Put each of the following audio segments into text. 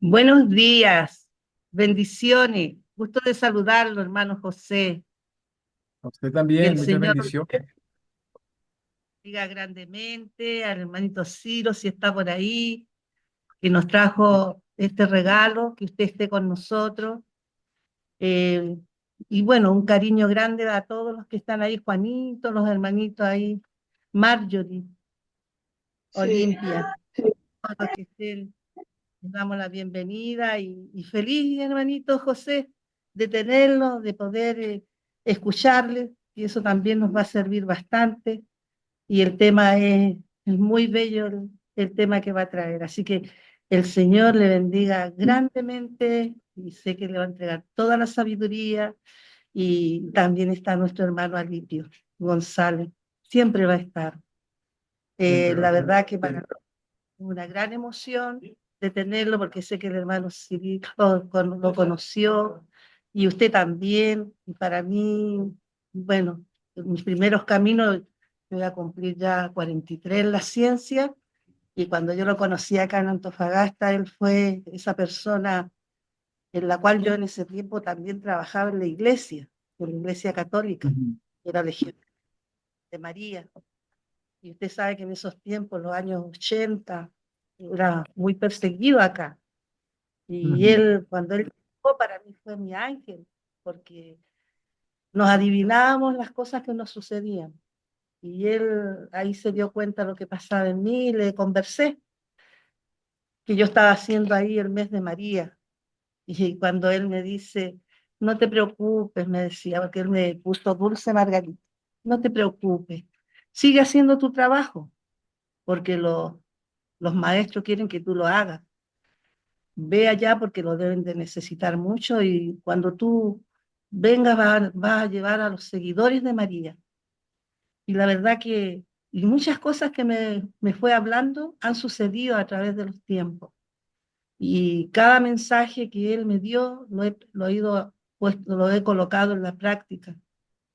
Buenos días, bendiciones. Gusto de saludarlo, hermano José. A usted Que el también, muchas Señor bendiciones. bendiga grandemente al hermanito Ciro, si está por ahí, que nos trajo este regalo, que usted esté con nosotros. Eh, y bueno, un cariño grande a todos los que están ahí, Juanito, los hermanitos ahí, Marjorie, Sí, Olimpia, todos los que estén. Les damos la bienvenida y feliz, hermanito José, de tenerlo, de poder escucharle, y eso también nos va a servir bastante. Y el tema es muy bello, el tema que va a traer. Así que el Señor le bendiga grandemente y sé que le va a entregar toda la sabiduría. Y también está nuestro hermano Alipio González, siempre va a estar. Siempre va a La estar. verdad que para una gran emoción de tenerlo, porque sé que el hermano Cyril lo conoció, y usted también, y para mí, bueno, en mis primeros caminos, yo voy a cumplir ya 43 en la ciencia, y cuando yo lo conocí acá en Antofagasta, él fue esa persona en la cual yo en ese tiempo también trabajaba en la iglesia católica, Ujú, era Legión de María. Y usted sabe que en esos tiempos, los años 80, era muy perseguido acá. Y ujú. él, cuando él llegó, para mí fue mi ángel, porque nos adivinábamos las cosas que nos sucedían. Y él ahí se dio cuenta de lo que pasaba en mí, le conversé, que yo estaba haciendo ahí el mes de María. Y cuando él me dice, no te preocupes, me decía, porque él me puso Dulce Margarita, no te preocupes, sigue haciendo tu trabajo, porque los maestros quieren que tú lo hagas. Ve allá porque lo deben de necesitar mucho y cuando tú vengas vas a llevar a los seguidores de María. Y la verdad que y muchas cosas que me fue hablando han sucedido a través de los tiempos. Y cada mensaje que él me dio lo he ido, pues, lo he colocado en la práctica.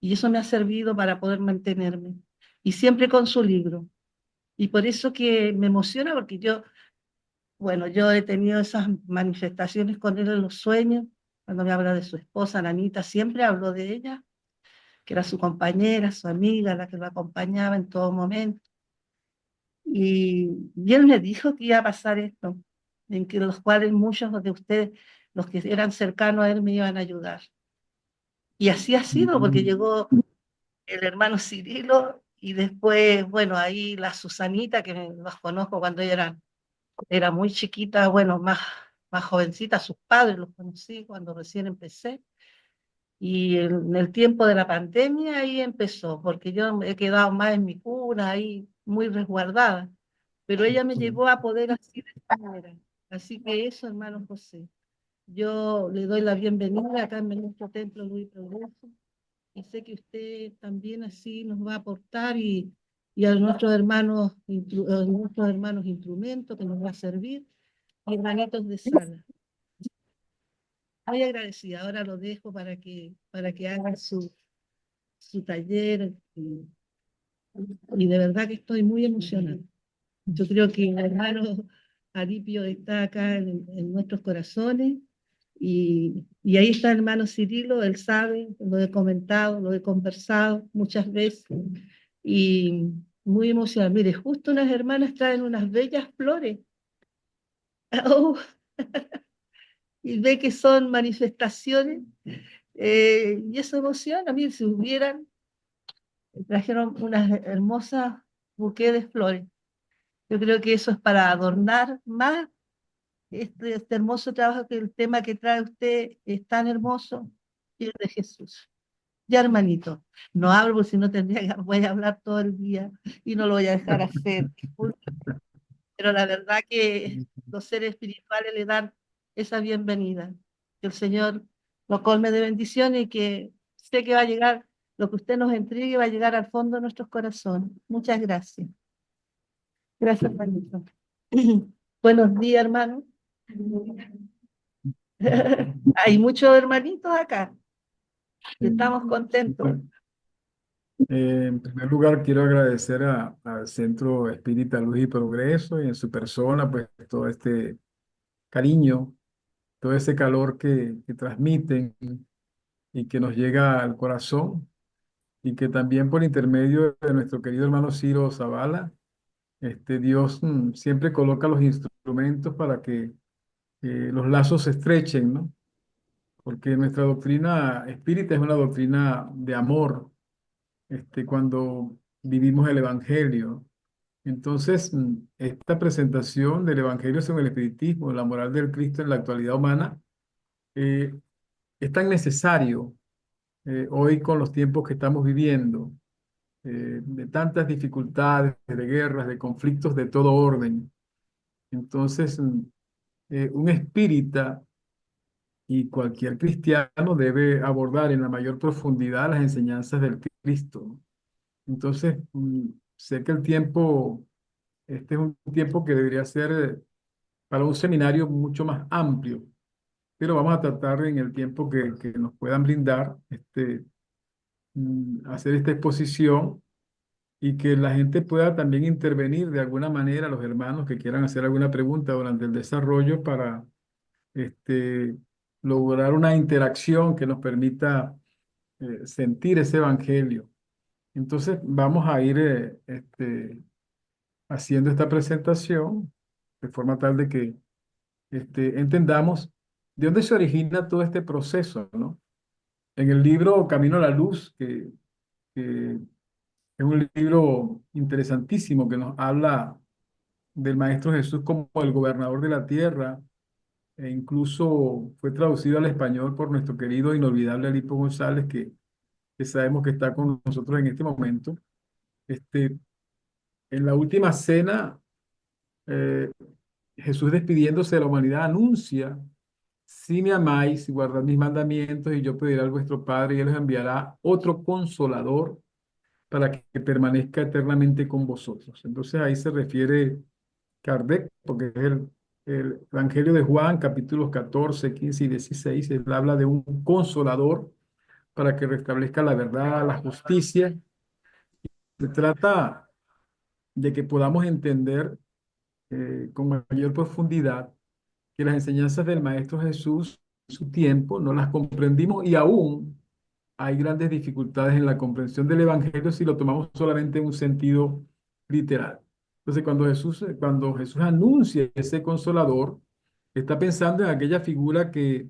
Y eso me ha servido para poder mantenerme. Y siempre con su libro. Y por eso que me emociona porque bueno, yo he tenido esas manifestaciones con él en los sueños, cuando me habla de su esposa, Nanita, siempre hablo de ella, que era su compañera, su amiga, la que lo acompañaba en todo momento. Y él me dijo que iba a pasar esto, en que los cuales muchos de ustedes, los que eran cercanos a él, me iban a ayudar. Y así ha sido, porque Mm. llegó el hermano Cirilo y después, bueno, ahí la Susanita, que los conozco cuando ella era muy chiquita, bueno, más jovencita, sus padres los conocí cuando recién empecé. Y en el tiempo de la pandemia ahí empezó, porque yo me he quedado más en mi cuna, ahí muy resguardada. Pero ella me llevó a poder así de esta manera. Así que eso, hermano José. Yo le doy la bienvenida acá en nuestro templo Luis Progreso y sé que usted también así nos va a aportar y a nuestros hermanos instrumentos que nos va a servir y hermanitos de sala. Muy agradecida. Ahora lo dejo para que hagan su taller y de verdad que estoy muy emocionada. Yo creo que el hermano Aripio está acá en nuestros corazones y ahí está el hermano Cirilo, él sabe, lo he comentado, lo he conversado muchas veces y muy emocionado. Mire, justo unas hermanas traen unas bellas flores. Oh, y ve que son manifestaciones y eso emociona. Mire, si hubieran, trajeron unas hermosas buquetes de flores. Yo creo que eso es para adornar más este hermoso trabajo, que el tema que trae usted es tan hermoso y es de Jesús. Ya, hermanito, no hablo porque si no voy a hablar todo el día y no lo voy a dejar hacer. Pero la verdad que los seres espirituales le dan esa bienvenida. Que el Señor lo colme de bendiciones y que sé que va a llegar, lo que usted nos entregue va a llegar al fondo de nuestros corazones. Muchas gracias. Gracias, hermanito. Buenos días, hermano. Hay muchos hermanitos acá y Sí. estamos contentos. En primer lugar, quiero agradecer al Centro Espírita Luz y Progreso y en su persona, pues todo este cariño, todo ese calor que transmiten y que nos llega al corazón y que también por intermedio de nuestro querido hermano Ciro Zavala, Dios siempre coloca los instrumentos para que los lazos se estrechen, ¿no? Porque nuestra doctrina espírita es una doctrina de amor, cuando vivimos el Evangelio. Entonces, esta presentación del Evangelio según el Espiritismo, la moral del Cristo en la actualidad humana, eh, es tan necesario hoy con los tiempos que estamos viviendo, de tantas dificultades, de guerras, de conflictos de todo orden. Entonces, un espírita y cualquier cristiano debe abordar en la mayor profundidad las enseñanzas del Cristo. Entonces, sé que el tiempo, este es un tiempo que debería ser para un seminario mucho más amplio, pero vamos a tratar en el tiempo que nos puedan brindar, hacer esta exposición y que la gente pueda también intervenir de alguna manera, los hermanos que quieran hacer alguna pregunta durante el desarrollo para este, lograr una interacción que nos permita sentir ese evangelio. Entonces vamos a ir haciendo esta presentación de forma tal de que entendamos de dónde se origina todo este proceso, ¿no? En el libro Camino a la Luz, que es un libro interesantísimo que nos habla del Maestro Jesús como el gobernador de la tierra, e incluso fue traducido al español por nuestro querido e inolvidable Alipo González, que sabemos que está con nosotros en este momento. Este, en la última cena, eh, Jesús despidiéndose de la humanidad anuncia: si me amáis y guardad mis mandamientos, y yo pediré al vuestro Padre y Él os enviará otro consolador para que permanezca eternamente con vosotros. Entonces ahí se refiere Kardec, porque es el Evangelio de Juan, capítulos 14, 15 y 16, él habla de un consolador para que restablezca la verdad, la justicia. Se trata de que podamos entender con mayor profundidad que las enseñanzas del Maestro Jesús en su tiempo no las comprendimos y aún hay grandes dificultades en la comprensión del Evangelio si lo tomamos solamente en un sentido literal. Entonces, cuando Jesús anuncia ese consolador, está pensando en aquella figura que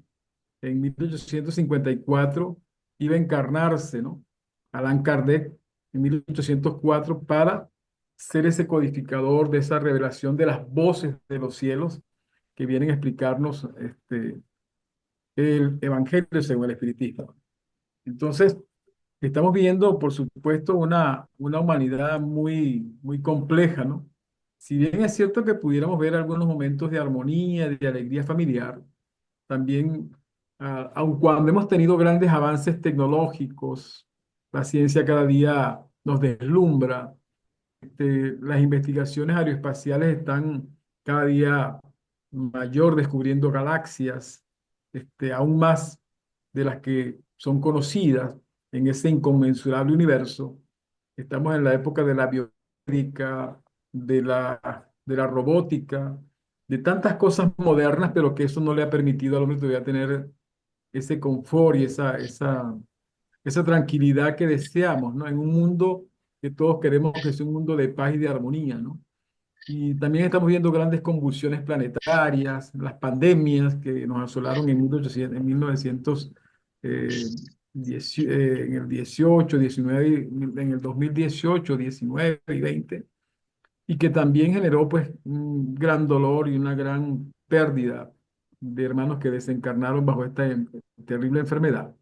en 1854 iba a encarnarse, ¿no? Allan Kardec en 1804 para ser ese codificador de esa revelación de las voces de los cielos que vienen a explicarnos el Evangelio según el Espiritismo. Entonces, estamos viendo, por supuesto, una humanidad muy, muy compleja, ¿no? Si bien es cierto que pudiéramos ver algunos momentos de armonía, de alegría familiar, también, aun cuando hemos tenido grandes avances tecnológicos, la ciencia cada día nos deslumbra, las investigaciones aeroespaciales están cada día mayor descubriendo galaxias, aún más de las que son conocidas en ese inconmensurable universo. Estamos en la época de la biomédica, de la robótica, de tantas cosas modernas, pero que eso no le ha permitido al hombre todavía tener ese confort y esa tranquilidad que deseamos, ¿no? En un mundo que todos queremos que sea un mundo de paz y de armonía, ¿no? Y también estamos viendo grandes convulsiones planetarias, las pandemias que nos asolaron en 1800, en 1900, en el 18, 19, en el 2018, 19 y 20, y que también generó pues un gran dolor y una gran pérdida de hermanos que desencarnaron bajo esta terrible enfermedad.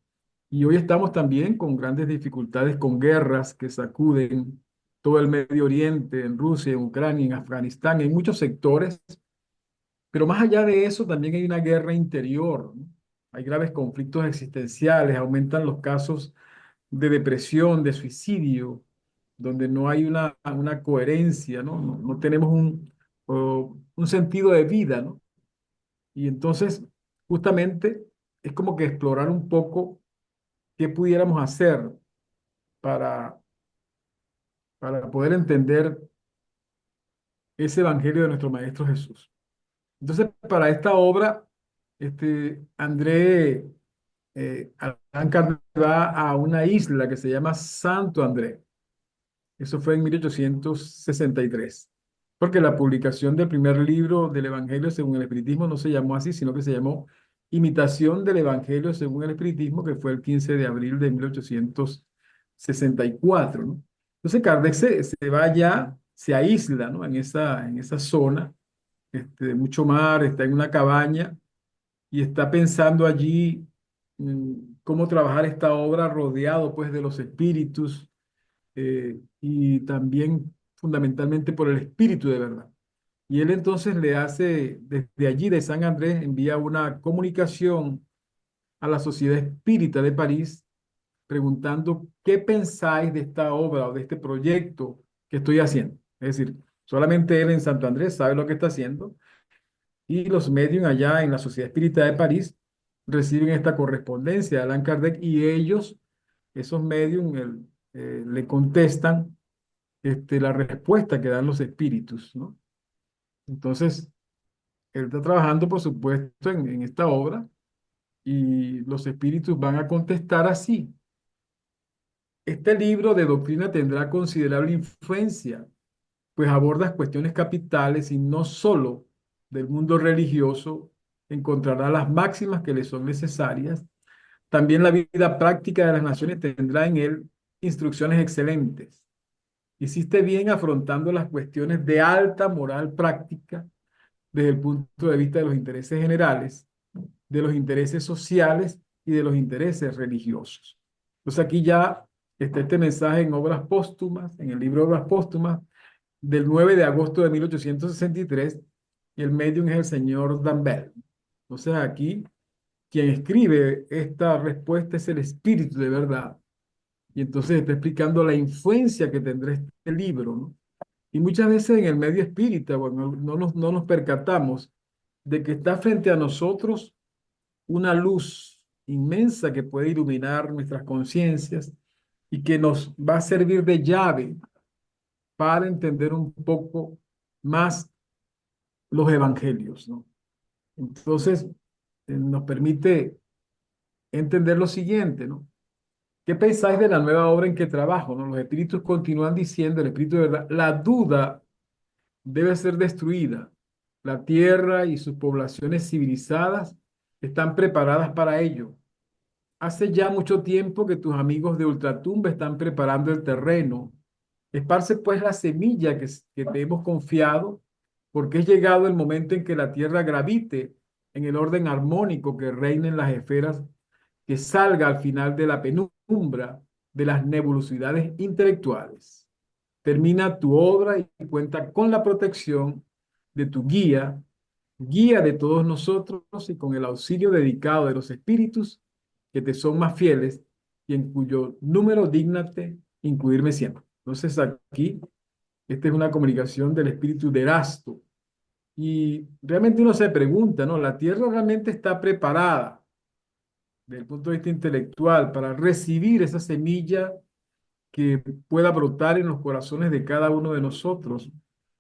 Y hoy estamos también con grandes dificultades, con guerras que sacuden todo el Medio Oriente, en Rusia, en Ucrania, en Afganistán, en muchos sectores. Pero más allá de eso, también hay una guerra interior, ¿no? Hay graves conflictos existenciales, aumentan los casos de depresión, de suicidio, donde no hay una coherencia, ¿no? No tenemos un sentido de vida, ¿no? Y entonces, justamente, es como que explorar un poco qué pudiéramos hacer para, para poder entender ese evangelio de nuestro Maestro Jesús. Entonces, para esta obra, André Allan Kardec va a una isla que se llama Santo André. Eso fue en 1863. Porque la publicación del primer libro del Evangelio según el Espiritismo no se llamó así, sino que se llamó Imitación del Evangelio según el Espiritismo, que fue el 15 de abril de 1864, ¿no? Entonces Kardec se va allá, se aísla, ¿no? En esa zona, de mucho mar, está en una cabaña y está pensando allí cómo trabajar esta obra rodeado, pues, de los espíritus y también fundamentalmente por el espíritu de verdad. Y él entonces le hace, desde allí de San Andrés, envía una comunicación a la Sociedad Espírita de París preguntando qué pensáis de esta obra o de este proyecto que estoy haciendo. Es decir, solamente él en Santo Andrés sabe lo que está haciendo y los medios allá en la Sociedad Espírita de París reciben esta correspondencia de Allan Kardec y ellos, esos medios, le contestan la respuesta que dan los espíritus, ¿no? Entonces, él está trabajando, por supuesto, en esta obra y los espíritus van a contestar así. Este libro de doctrina tendrá considerable influencia, pues aborda cuestiones capitales y no solo del mundo religioso, encontrará las máximas que le son necesarias. También la vida práctica de las naciones tendrá en él instrucciones excelentes. Hiciste bien afrontando las cuestiones de alta moral práctica desde el punto de vista de los intereses generales, de los intereses sociales y de los intereses religiosos. Entonces aquí ya está este mensaje en Obras Póstumas, en el libro Obras Póstumas, del 9 de agosto de 1863, y el medium es el señor D'Ambert. Entonces aquí quien escribe esta respuesta es el espíritu de verdad, y entonces está explicando la influencia que tendrá este libro, ¿no? Y muchas veces en el medio espírita, bueno, no nos percatamos de que está frente a nosotros una luz inmensa que puede iluminar nuestras conciencias y que nos va a servir de llave para entender un poco más los evangelios, ¿no? Entonces, nos permite entender lo siguiente, ¿no? ¿Qué pensáis de la nueva obra en que trabajo, no? Los espíritus continúan diciendo, el espíritu de verdad, la duda debe ser destruida. La tierra y sus poblaciones civilizadas están preparadas para ello. Hace ya mucho tiempo que tus amigos de Ultratumba están preparando el terreno. Esparce pues la semilla que te hemos confiado, porque es llegado el momento en que la tierra gravite en el orden armónico que reina en las esferas, que salga al final de la penumbra de las nebulosidades intelectuales. Termina tu obra y cuenta con la protección de tu guía, guía de todos nosotros y con el auxilio dedicado de los espíritus que te son más fieles y en cuyo número dígnate incluirme siempre. Entonces aquí, esta es una comunicación del espíritu de Erasto. Y realmente uno se pregunta, ¿no? ¿La Tierra realmente está preparada desde el punto de vista intelectual para recibir esa semilla que pueda brotar en los corazones de cada uno de nosotros,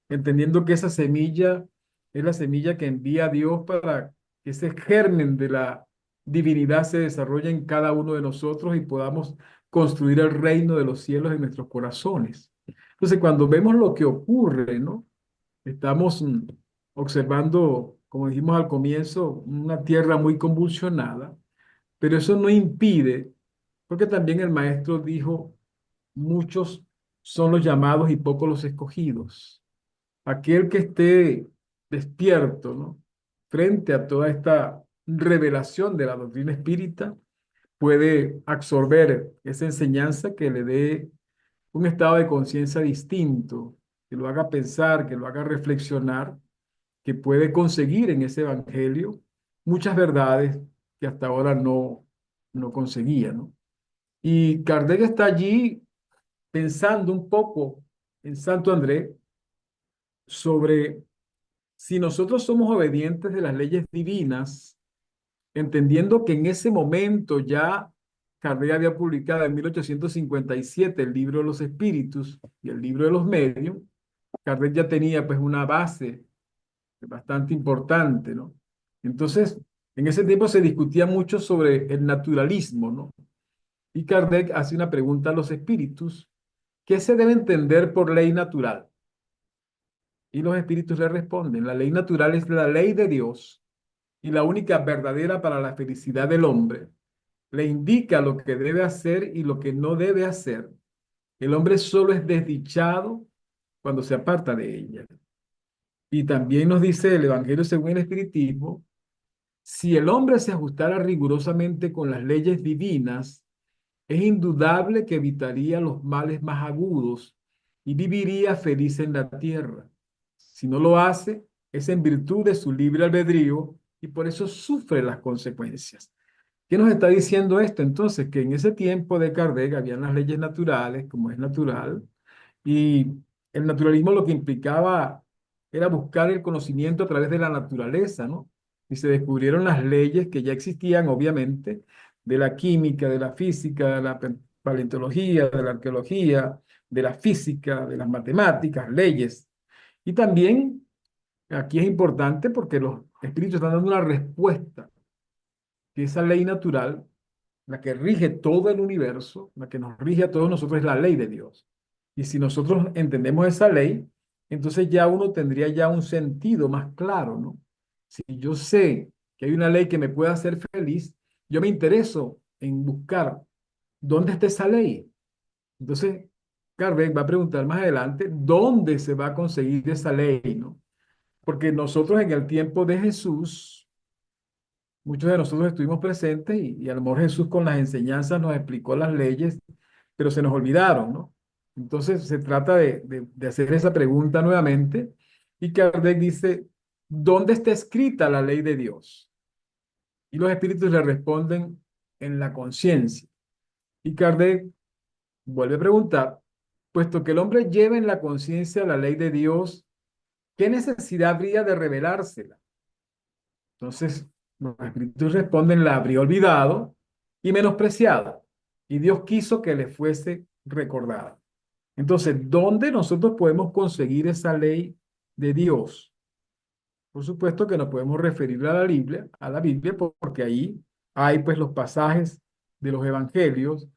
entendiendo que esa semilla es la semilla que envía a Dios para que ese germen de la divinidad se desarrolle en cada uno de nosotros y podamos construir el reino de los cielos en nuestros corazones? Entonces, cuando vemos lo que ocurre, ¿no? Estamos observando, como dijimos al comienzo, una tierra muy convulsionada, pero eso no impide, porque también el maestro dijo, muchos son los llamados y pocos los escogidos. Aquel que esté despierto, ¿no? Frente a toda esta revelación de la doctrina espírita, puede absorber esa enseñanza que le dé un estado de conciencia distinto, que lo haga pensar, que lo haga reflexionar, que puede conseguir en ese evangelio muchas verdades que hasta ahora no conseguía, ¿no? Y Kardec está allí pensando un poco en Santo André sobre si nosotros somos obedientes de las leyes divinas, entendiendo que en ese momento ya Kardec había publicado en 1857 el libro de los espíritus y el libro de los medios. Kardec ya tenía pues una base bastante importante, ¿no? Entonces, en ese tiempo se discutía mucho sobre el naturalismo, ¿no? Y Kardec hace una pregunta a los espíritus: ¿qué se debe entender por ley natural? Y los espíritus le responden: la ley natural es la ley de Dios y la única verdadera para la felicidad del hombre. Le indica lo que debe hacer y lo que no debe hacer. El hombre solo es desdichado cuando se aparta de ella. Y también nos dice el Evangelio según el Espiritismo: si el hombre se ajustara rigurosamente con las leyes divinas, es indudable que evitaría los males más agudos y viviría feliz en la tierra. Si no lo hace, es en virtud de su libre albedrío y por eso sufre las consecuencias. ¿Qué nos está diciendo esto? Entonces, que en ese tiempo de Kardec habían las leyes naturales, como es natural, y el naturalismo lo que implicaba era buscar el conocimiento a través de la naturaleza, ¿no? Y se descubrieron las leyes que ya existían, obviamente, de la química, de la física, de la paleontología, de la arqueología, de la física, de las matemáticas, leyes. Y también aquí es importante porque los espíritus están dando una respuesta, que esa ley natural, la que rige todo el universo, la que nos rige a todos nosotros, es la ley de Dios. Y si nosotros entendemos esa ley, entonces ya uno tendría ya un sentido más claro, ¿no? Si yo sé que hay una ley que me puede hacer feliz, yo me intereso en buscar dónde está esa ley. Entonces, Kardec va a preguntar más adelante dónde se va a conseguir esa ley, ¿no? Porque nosotros en el tiempo de Jesús, muchos de nosotros estuvimos presentes y a lo mejor Jesús con las enseñanzas nos explicó las leyes, pero se nos olvidaron, ¿no? Entonces se trata de hacer esa pregunta nuevamente y Kardec dice: ¿dónde está escrita la ley de Dios? Y los espíritus le responden: en la conciencia. Y Kardec vuelve a preguntar: puesto que el hombre lleva en la conciencia la ley de Dios, ¿qué necesidad habría de revelársela? Entonces, los espíritus responden: la habría olvidado y menospreciado, y Dios quiso que le fuese recordada. Entonces, ¿dónde nosotros podemos conseguir esa ley de Dios? Por supuesto que nos podemos referir a la Biblia, porque ahí hay pues los pasajes de los evangelios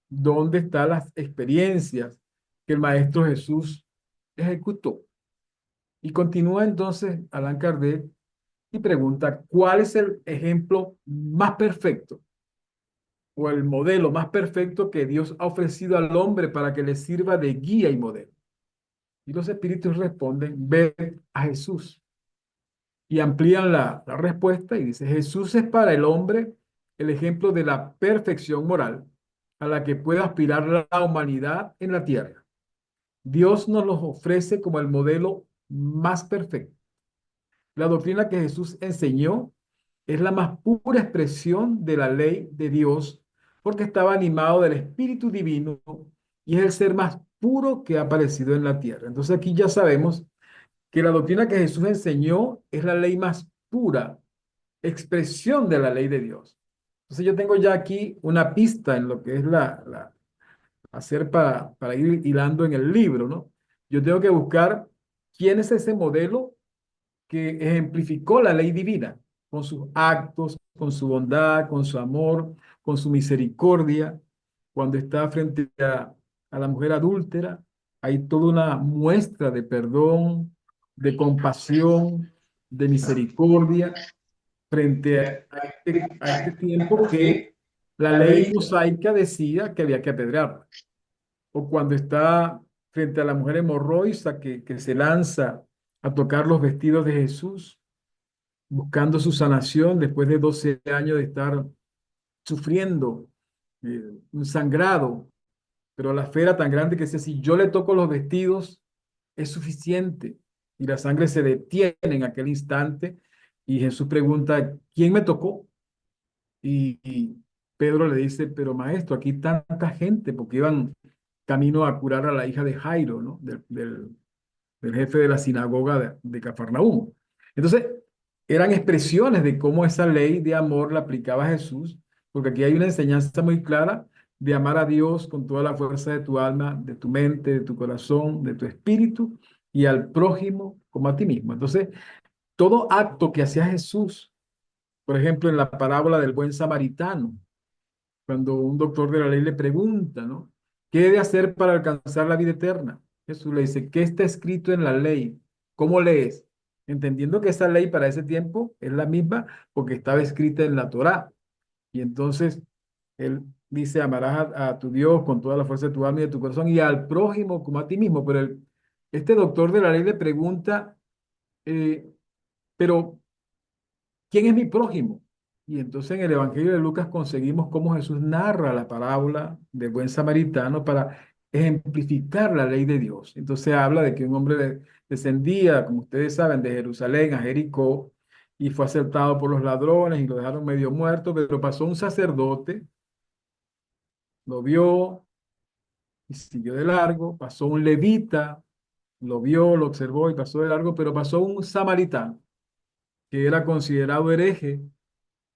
donde están las experiencias que el Maestro Jesús ejecutó. Y continúa entonces Allan Kardec y pregunta: ¿cuál es el ejemplo más perfecto o el modelo más perfecto que Dios ha ofrecido al hombre para que le sirva de guía y modelo? Y los espíritus responden: ve a Jesús. Y amplían la respuesta y dice: Jesús es para el hombre el ejemplo de la perfección moral a la que puede aspirar la humanidad en la tierra. Dios nos los ofrece como el modelo más perfecto. La doctrina que Jesús enseñó es la más pura expresión de la ley de Dios, porque estaba animado del Espíritu Divino y es el ser más puro que ha aparecido en la tierra. Entonces aquí ya sabemos que la doctrina que Jesús enseñó es la ley más pura, expresión de la ley de Dios. Entonces yo tengo ya aquí una pista en lo que es hacer para ir hilando en el libro, ¿no? Yo tengo que buscar quién es ese modelo que ejemplificó la ley divina con sus actos, con su bondad, con su amor, con su misericordia. Cuando está frente a la mujer adúltera, hay toda una muestra de perdón, de compasión, de misericordia frente a este tiempo que la ley mosaica decía que había que apedrearla. O cuando está frente a la mujer hemorroica que se lanza a tocar los vestidos de Jesús, buscando su sanación después de 12 años de estar sufriendo un sangrado, pero la fe era tan grande que decía: si yo le toco los vestidos, es suficiente. Y la sangre se detiene en aquel instante y Jesús pregunta: ¿quién me tocó? Y Pedro le dice: pero maestro, aquí tanta gente, porque iban camino a curar a la hija de Jairo, ¿no? Del jefe de la sinagoga de Cafarnaúm. Entonces, eran expresiones de cómo esa ley de amor la aplicaba Jesús, porque aquí hay una enseñanza muy clara de amar a Dios con toda la fuerza de tu alma, de tu mente, de tu corazón, de tu espíritu, y al prójimo como a ti mismo. Entonces, todo acto que hacía Jesús, por ejemplo, en la parábola del buen samaritano, cuando un doctor de la ley le pregunta, ¿no? ¿Qué he de hacer para alcanzar la vida eterna? Jesús le dice, ¿qué está escrito en la ley? ¿Cómo lees? Entendiendo que esa ley para ese tiempo es la misma porque estaba escrita en la Torá. Y entonces él dice, amarás a tu Dios con toda la fuerza de tu alma y de tu corazón y al prójimo como a ti mismo. Pero este doctor de la ley le pregunta, eh, pero ¿quién es mi prójimo? Y entonces en el Evangelio de Lucas conseguimos cómo Jesús narra la parábola del buen samaritano para ejemplificar la ley de Dios. Entonces habla de que un hombre descendía, como ustedes saben, de Jerusalén a Jericó y fue asaltado por los ladrones y lo dejaron medio muerto, pero pasó un sacerdote, lo vio y siguió de largo, pasó un levita, lo vio, lo observó y pasó de largo, pero pasó un samaritano que era considerado hereje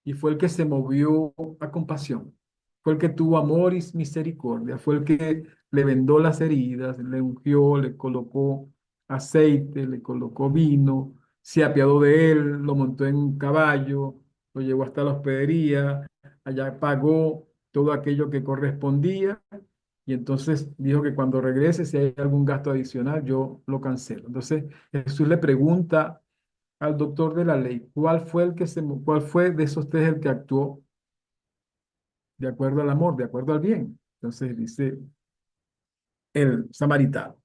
y fue el que se movió a compasión. Fue el que tuvo amor y misericordia, fue el que le vendó las heridas, le ungió, le colocó aceite, le colocó vino, se apiadó de él, lo montó en un caballo, lo llevó hasta la hospedería, allá pagó todo aquello que correspondía y entonces dijo que cuando regrese, si hay algún gasto adicional, yo lo cancelo. Entonces Jesús le pregunta al doctor de la ley, ¿cuál fue de esos tres el que actuó de acuerdo al amor, de acuerdo al bien? Entonces dice el samaritano.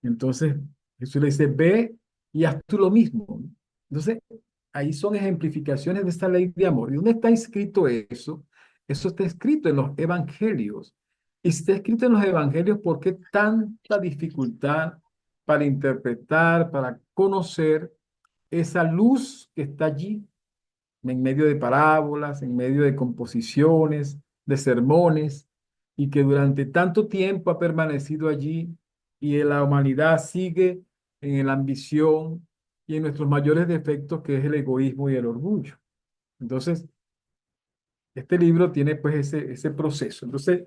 Entonces Jesús le dice, ve y haz tú lo mismo. Entonces, ahí son ejemplificaciones de esta ley de amor. ¿Y dónde está escrito eso? Eso está escrito en los evangelios. Y si está escrito en los evangelios, ¿por qué tanta dificultad para interpretar, para conocer esa luz que está allí en medio de parábolas, en medio de composiciones, de sermones, y que durante tanto tiempo ha permanecido allí y en la humanidad sigue en la ambición y en nuestros mayores defectos, que es el egoísmo y el orgullo? Entonces, este libro tiene pues ese proceso. Entonces,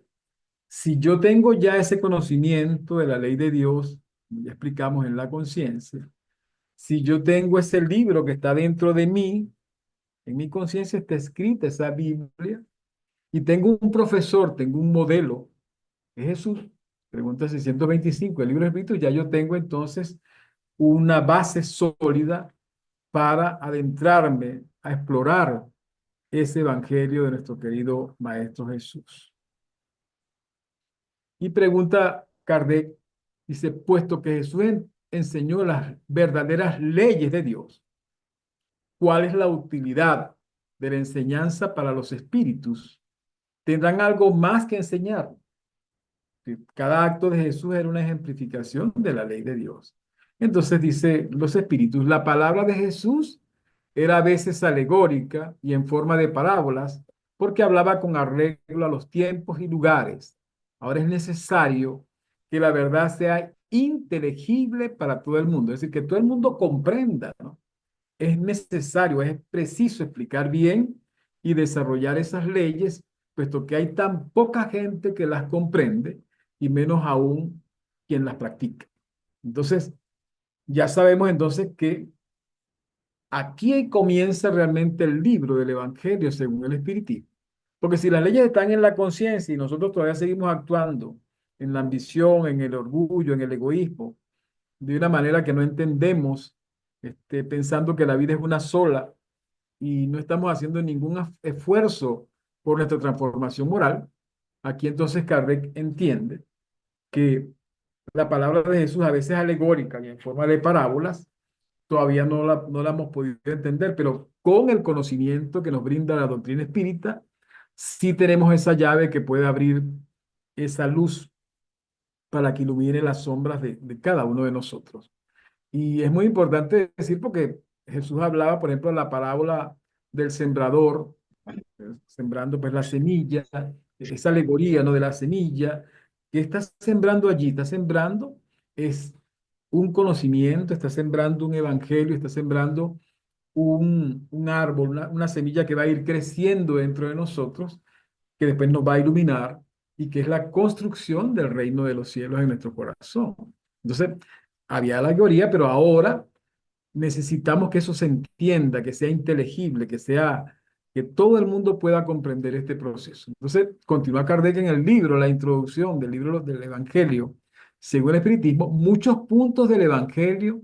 si yo tengo ya ese conocimiento de la ley de Dios, como ya explicamos en la conciencia, si yo tengo ese libro que está dentro de mí, en mi conciencia está escrita esa Biblia y tengo un profesor, tengo un modelo, es Jesús. Pregunta 625, el libro de Espíritu, ya yo tengo entonces una base sólida para adentrarme a explorar ese evangelio de nuestro querido Maestro Jesús. Y pregunta Kardec, dice, puesto que Jesús enseñó las verdaderas leyes de Dios, ¿cuál es la utilidad de la enseñanza para los espíritus? ¿Tendrán algo más que enseñar? Cada acto de Jesús era una ejemplificación de la ley de Dios. Entonces dice los espíritus, la palabra de Jesús era a veces alegórica y en forma de parábolas, porque hablaba con arreglo a los tiempos y lugares. Ahora es necesario que la verdad sea inteligible para todo el mundo, es decir, que todo el mundo comprenda, ¿no? Es necesario, es preciso explicar bien y desarrollar esas leyes, puesto que hay tan poca gente que las comprende y menos aún quien las practica. Entonces, ya sabemos entonces que aquí comienza realmente el libro del Evangelio según el Espiritismo. Porque si las leyes están en la conciencia y nosotros todavía seguimos actuando en la ambición, en el orgullo, en el egoísmo, de una manera que no entendemos, pensando que la vida es una sola y no estamos haciendo ningún esfuerzo por nuestra transformación moral, aquí entonces Kardec entiende que la palabra de Jesús a veces alegórica y en forma de parábolas, todavía no la hemos podido entender, pero con el conocimiento que nos brinda la doctrina espírita, sí tenemos esa llave que puede abrir esa luz para que ilumine las sombras de cada uno de nosotros. Y es muy importante decir porque Jesús hablaba, por ejemplo, de la parábola del sembrador, sembrando pues la semilla, esa alegoría, ¿no? De la semilla, que está sembrando allí, está sembrando es un conocimiento, está sembrando un evangelio, está sembrando un árbol, una semilla que va a ir creciendo dentro de nosotros, que después nos va a iluminar y que es la construcción del reino de los cielos en nuestro corazón. Entonces, había la alegoría, pero ahora necesitamos que eso se entienda, que sea inteligible, que todo el mundo pueda comprender este proceso. Entonces, continúa Kardec en el libro, la introducción del libro del Evangelio, según el Espiritismo, muchos puntos del Evangelio,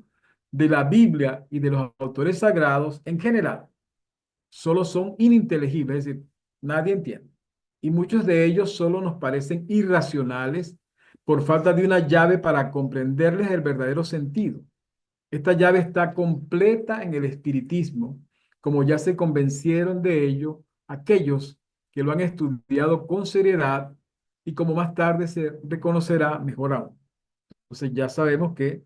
de la Biblia y de los autores sagrados en general solo son ininteligibles, es decir, nadie entiende. Y muchos de ellos solo nos parecen irracionales por falta de una llave para comprenderles el verdadero sentido. Esta llave está completa en el espiritismo, como ya se convencieron de ello aquellos que lo han estudiado con seriedad y como más tarde se reconocerá mejor aún. Entonces ya sabemos que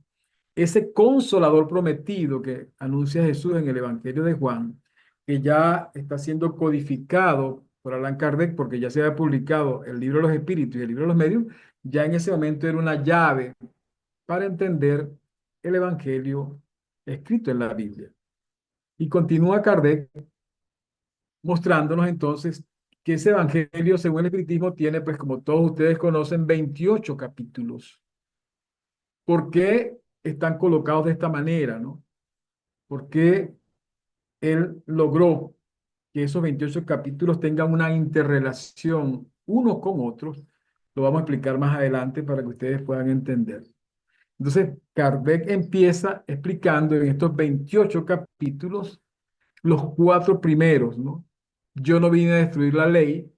ese consolador prometido que anuncia Jesús en el Evangelio de Juan, que ya está siendo codificado por Allan Kardec, porque ya se había publicado el libro de los espíritus y el libro de los medios, ya en ese momento era una llave para entender el Evangelio escrito en la Biblia. Y continúa Kardec mostrándonos entonces que ese Evangelio, según el Espiritismo, tiene, pues como todos ustedes conocen, 28 capítulos. ¿Por qué están colocados de esta manera, no? ¿Por qué él logró que esos 28 capítulos tengan una interrelación unos con otros? Lo vamos a explicar más adelante para que ustedes puedan entender. Entonces, Kardec empieza explicando en estos 28 capítulos los cuatro primeros, ¿no? Yo no vine a destruir la ley,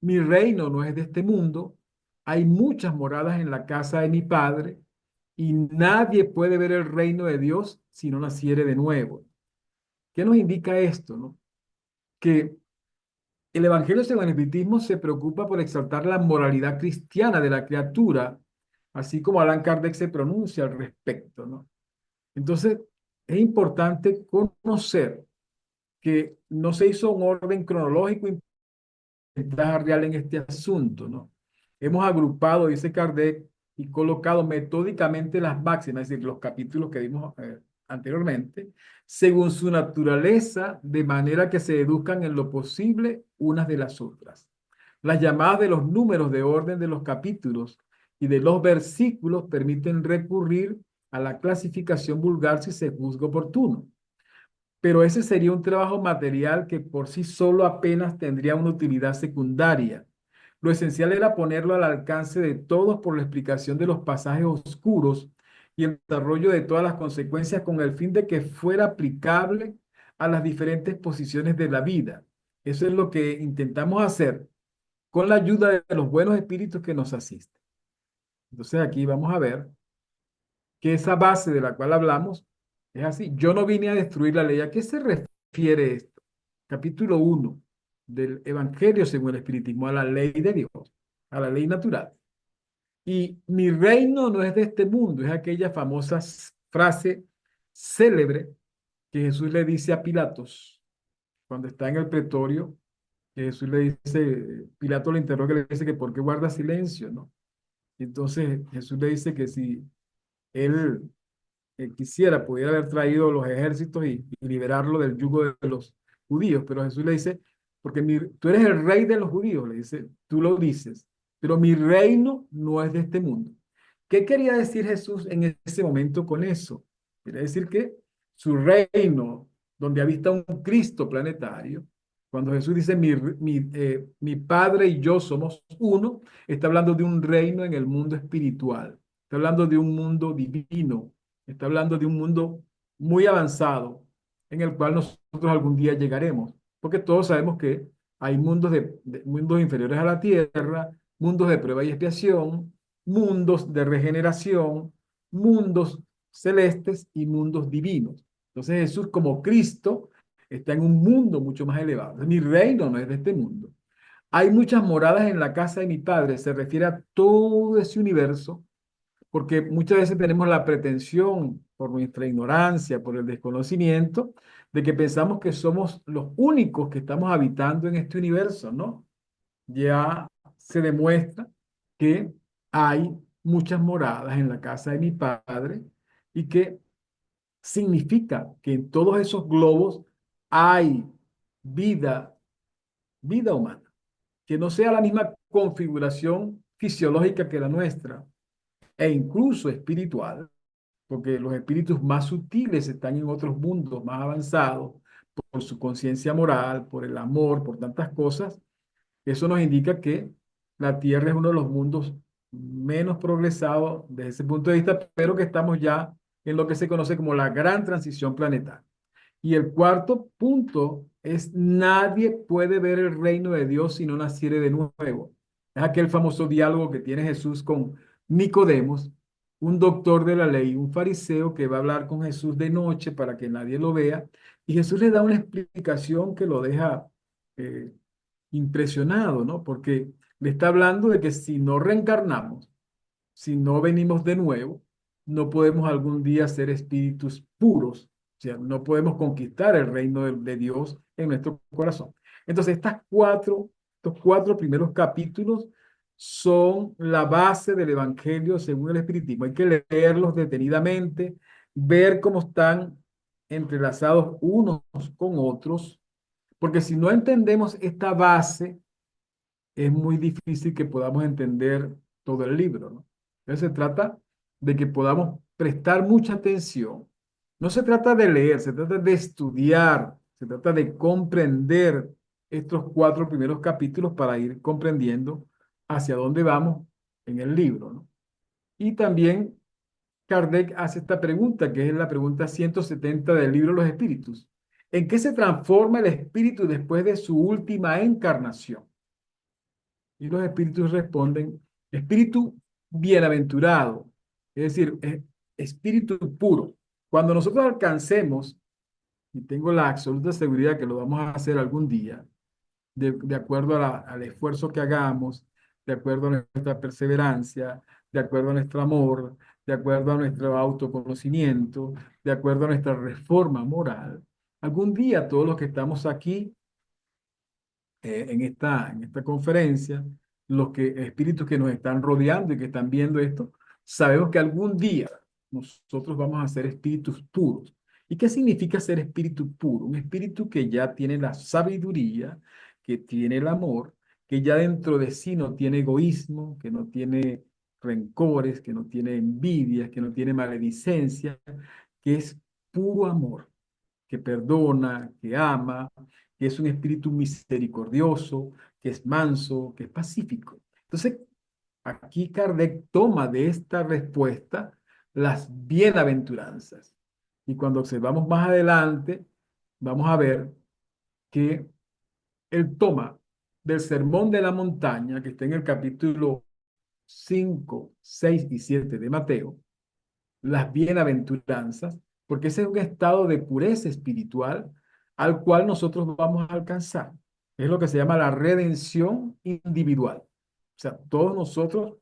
mi reino no es de este mundo, hay muchas moradas en la casa de mi padre y nadie puede ver el reino de Dios si no naciere de nuevo. ¿Qué nos indica esto, no? Que el Evangelio según el Espiritismo se preocupa por exaltar la moralidad cristiana de la criatura, así como Allan Kardec se pronuncia al respecto, ¿no? Entonces, es importante conocer que no se hizo un orden cronológico y ventaja real en este asunto, ¿no? Hemos agrupado, dice Kardec, y colocado metódicamente las máximas, es decir, los capítulos que vimos anteriormente, según su naturaleza, de manera que se deduzcan en lo posible unas de las otras. Las llamadas de los números de orden de los capítulos y de los versículos permiten recurrir a la clasificación vulgar si se juzga oportuno. Pero ese sería un trabajo material que por sí solo apenas tendría una utilidad secundaria. Lo esencial era ponerlo al alcance de todos por la explicación de los pasajes oscuros y el desarrollo de todas las consecuencias con el fin de que fuera aplicable a las diferentes posiciones de la vida. Eso es lo que intentamos hacer con la ayuda de los buenos espíritus que nos asisten. Entonces aquí vamos a ver que esa base de la cual hablamos es así. Yo no vine a destruir la ley. ¿A qué se refiere esto? Capítulo 1 del Evangelio según el Espiritismo, a la ley de Dios, a la ley natural. Y mi reino no es de este mundo, es aquella famosa frase célebre que Jesús le dice a Pilatos cuando está en el pretorio, que Jesús le dice, Pilato le interroga y le dice que por qué guarda silencio, ¿no? Entonces Jesús le dice que si él quisiera, pudiera haber traído los ejércitos y liberarlo del yugo de los judíos, pero Jesús le dice, porque tú eres el rey de los judíos, le dice, tú lo dices, pero mi reino no es de este mundo. ¿Qué quería decir Jesús en ese momento con eso? Quiere decir que su reino, donde habita un Cristo planetario, cuando Jesús dice, mi Padre y yo somos uno, está hablando de un reino en el mundo espiritual, está hablando de un mundo divino, está hablando de un mundo muy avanzado en el cual nosotros algún día llegaremos, porque todos sabemos que hay mundos, mundos inferiores a la tierra, mundos de prueba y expiación, mundos de regeneración, mundos celestes y mundos divinos. Entonces Jesús como Cristo está en un mundo mucho más elevado. Mi reino no es de este mundo. Hay muchas moradas en la casa de mi Padre. Se refiere a todo ese universo porque muchas veces tenemos la pretensión, por nuestra ignorancia, por el desconocimiento, de que pensamos que somos los únicos que estamos habitando en este universo, ¿no? Ya se demuestra que hay muchas moradas en la casa de mi Padre y que significa que en todos esos globos hay vida, vida humana, que no sea la misma configuración fisiológica que la nuestra, e incluso espiritual, porque los espíritus más sutiles están en otros mundos más avanzados, por su conciencia moral, por el amor, por tantas cosas. Eso nos indica que la Tierra es uno de los mundos menos progresados desde ese punto de vista, pero que estamos ya en lo que se conoce como la gran transición planetaria. Y el cuarto punto es: nadie puede ver el reino de Dios si no naciere de nuevo. Es aquel famoso diálogo que tiene Jesús con Nicodemos, un doctor de la ley, un fariseo que va a hablar con Jesús de noche para que nadie lo vea. Y Jesús le da una explicación que lo deja eh, impresionado, ¿no? Porque le está hablando de que si no reencarnamos, si no venimos de nuevo, no podemos algún día ser espíritus puros. O sea, no podemos conquistar el reino de Dios en nuestro corazón. Entonces, estos cuatro primeros capítulos son la base del Evangelio según el Espiritismo. Hay que leerlos detenidamente, ver cómo están entrelazados unos con otros, porque si no entendemos esta base, es muy difícil que podamos entender todo el libro, ¿no? Entonces se trata de que podamos prestar mucha atención. No se trata de leer, se trata de estudiar, se trata de comprender estos cuatro primeros capítulos para ir comprendiendo hacia dónde vamos en el libro, ¿no? Y también Kardec hace esta pregunta, que es la pregunta 170 del libro Los Espíritus. ¿En qué se transforma el espíritu después de su última encarnación? Y los espíritus responden: espíritu bienaventurado, es decir, espíritu puro. Cuando nosotros alcancemos, y tengo la absoluta seguridad que lo vamos a hacer algún día, de acuerdo al esfuerzo que hagamos, de acuerdo a nuestra perseverancia, de acuerdo a nuestro amor, de acuerdo a nuestro autoconocimiento, de acuerdo a nuestra reforma moral, algún día todos los que estamos aquí en esta conferencia, espíritus que nos están rodeando y que están viendo esto, sabemos que algún día nosotros vamos a ser espíritus puros. ¿Y qué significa ser espíritu puro? Un espíritu que ya tiene la sabiduría, que tiene el amor, que ya dentro de sí no tiene egoísmo, que no tiene rencores, que no tiene envidias, que no tiene maledicencia, que es puro amor, que perdona, que ama, que es un espíritu misericordioso, que es manso, que es pacífico. Entonces, aquí Kardec toma de esta respuesta las bienaventuranzas. Y cuando observamos más adelante, vamos a ver que él toma del Sermón de la Montaña, que está en el capítulo 5, 6 y 7 de Mateo, las bienaventuranzas, porque ese es un estado de pureza espiritual al cual nosotros vamos a alcanzar. Es lo que se llama la redención individual. O sea, todos nosotros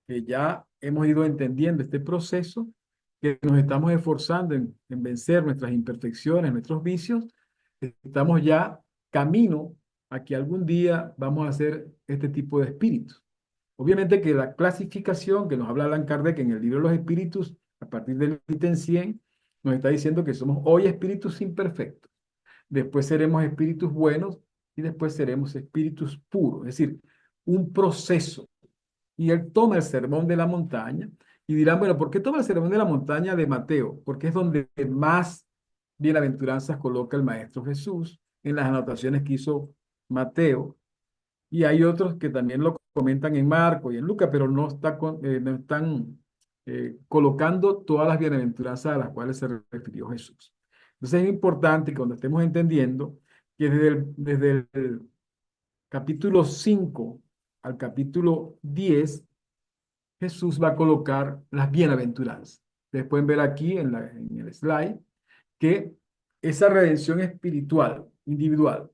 que ya hemos ido entendiendo este proceso, que nos estamos esforzando en vencer nuestras imperfecciones, nuestros vicios, estamos ya camino a que algún día vamos a ser este tipo de espíritus. Obviamente que la clasificación que nos habla Allan Kardec en el libro de los espíritus, a partir del ítem 100, nos está diciendo que somos hoy espíritus imperfectos, después seremos espíritus buenos y después seremos espíritus puros, es decir, un proceso. Y él toma el sermón de la montaña y dirán: bueno, ¿por qué toma el sermón de la montaña de Mateo? Porque es donde más bienaventuranzas coloca el Maestro Jesús en las anotaciones que hizo Mateo. Y hay otros que también lo comentan en Marco y en Lucas, pero no están colocando todas las bienaventuranzas a las cuales se refirió Jesús. Entonces es importante que cuando estemos entendiendo que desde el capítulo 5 al capítulo 10, Jesús va a colocar las bienaventuranzas. Ustedes pueden ver aquí en el slide que esa redención espiritual, individual,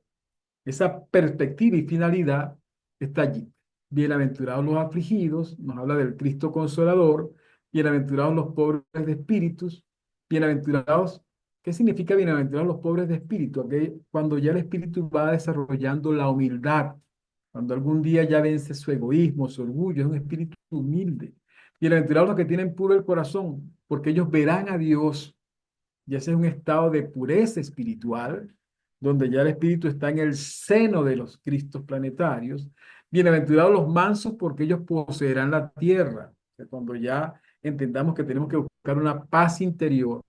esa perspectiva y finalidad está allí. Bienaventurados los afligidos, nos habla del Cristo Consolador. Bienaventurados los pobres de espíritus. Bienaventurados, ¿qué significa bienaventurados los pobres de espíritu? Cuando ya el espíritu va desarrollando la humildad, cuando algún día ya vence su egoísmo, su orgullo, es un espíritu humilde. Bienaventurados los que tienen puro el corazón, porque ellos verán a Dios. Y ese es un estado de pureza espiritual, donde ya el espíritu está en el seno de los Cristos planetarios. Bienaventurados los mansos, porque ellos poseerán la tierra. O sea, cuando ya entendamos que tenemos que buscar una paz interior,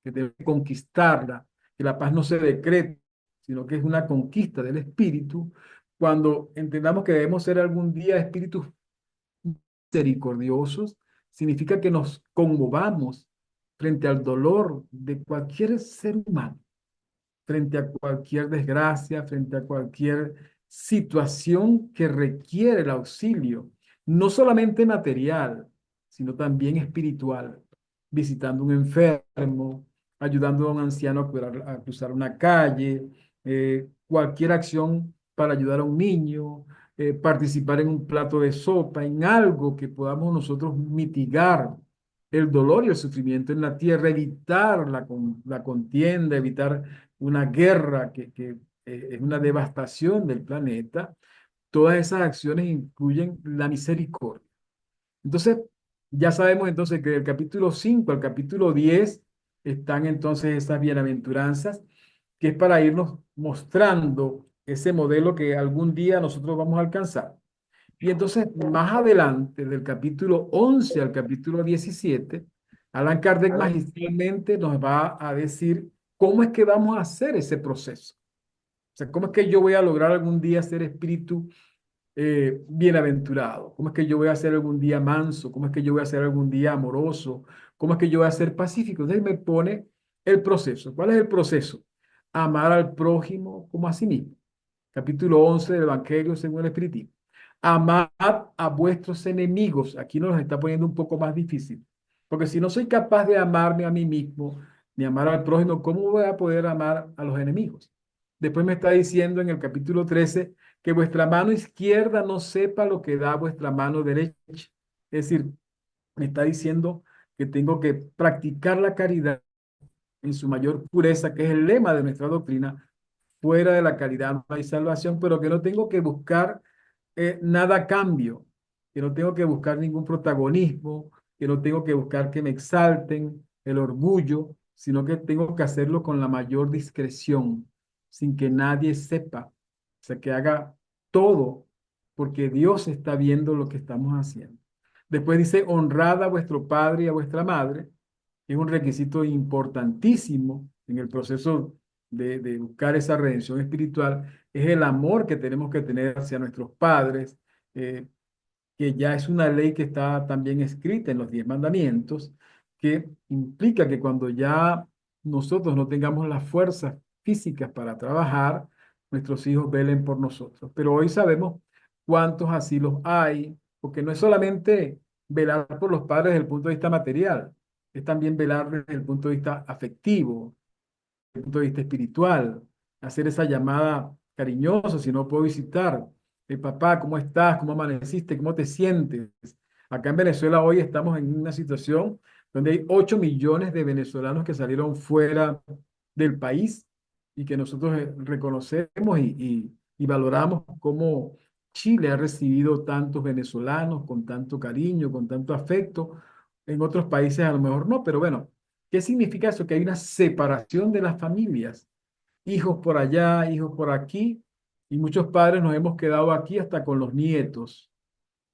que debe conquistarla, que la paz no se decreta, sino que es una conquista del espíritu, cuando entendamos que debemos ser algún día espíritus misericordiosos, significa que nos conmovamos frente al dolor de cualquier ser humano, frente a cualquier desgracia, frente a cualquier situación que requiere el auxilio, no solamente material, sino también espiritual, visitando un enfermo, ayudando a un anciano a cruzar una calle, cualquier acción para ayudar a un niño, participar en un plato de sopa, en algo que podamos nosotros mitigar el dolor y el sufrimiento en la tierra, evitar la contienda, evitar una guerra que es una devastación del planeta. Todas esas acciones incluyen la misericordia. Entonces, ya sabemos entonces que del capítulo 5 al capítulo 10 están entonces esas bienaventuranzas, que es para irnos mostrando ese modelo que algún día nosotros vamos a alcanzar. Y entonces, más adelante, del capítulo 11 al capítulo 17, Allan Kardec magistralmente nos va a decir cómo es que vamos a hacer ese proceso. O sea, cómo es que yo voy a lograr algún día ser espíritu bienaventurado, cómo es que yo voy a ser algún día manso, cómo es que yo voy a ser algún día amoroso, cómo es que yo voy a ser pacífico. Entonces me pone el proceso. ¿Cuál es el proceso? Amar al prójimo como a sí mismo. Capítulo 11 del Evangelio según el Espiritismo. Amad a vuestros enemigos. Aquí nos está poniendo un poco más difícil. Porque si no soy capaz de amarme a mí mismo, ni amar al prójimo, ¿cómo voy a poder amar a los enemigos? Después me está diciendo en el capítulo 13 que vuestra mano izquierda no sepa lo que da vuestra mano derecha. Es decir, me está diciendo que tengo que practicar la caridad en su mayor pureza, que es el lema de nuestra doctrina. Fuera de la caridad no hay salvación, pero que no tengo que buscar nada a cambio, que no tengo que buscar ningún protagonismo, que no tengo que buscar que me exalten el orgullo, sino que tengo que hacerlo con la mayor discreción, sin que nadie sepa. O sea, que haga todo, porque Dios está viendo lo que estamos haciendo. Después dice, honrad a vuestro padre y a vuestra madre, que es un requisito importantísimo en el proceso de buscar esa redención espiritual, es el amor que tenemos que tener hacia nuestros padres, eh, que ya es una ley que está también escrita en los 10 mandamientos, que implica que cuando ya nosotros no tengamos las fuerzas físicas para trabajar, nuestros hijos velen por nosotros. Pero hoy sabemos cuántos asilos hay, porque no es solamente velar por los padres desde el punto de vista material, es también velar desde el punto de vista afectivo, desde el punto de vista espiritual, hacer esa llamada cariñosa si no puedo visitar. Papá, ¿cómo estás? ¿Cómo amaneciste? ¿Cómo te sientes? Acá en Venezuela hoy estamos en una situación donde hay 8 millones de venezolanos que salieron fuera del país y que nosotros reconocemos y valoramos cómo Chile ha recibido tantos venezolanos con tanto cariño, con tanto afecto. En otros países a lo mejor no, pero bueno, ¿qué significa eso? Que hay una separación de las familias, hijos por allá, hijos por aquí, y muchos padres nos hemos quedado aquí hasta con los nietos.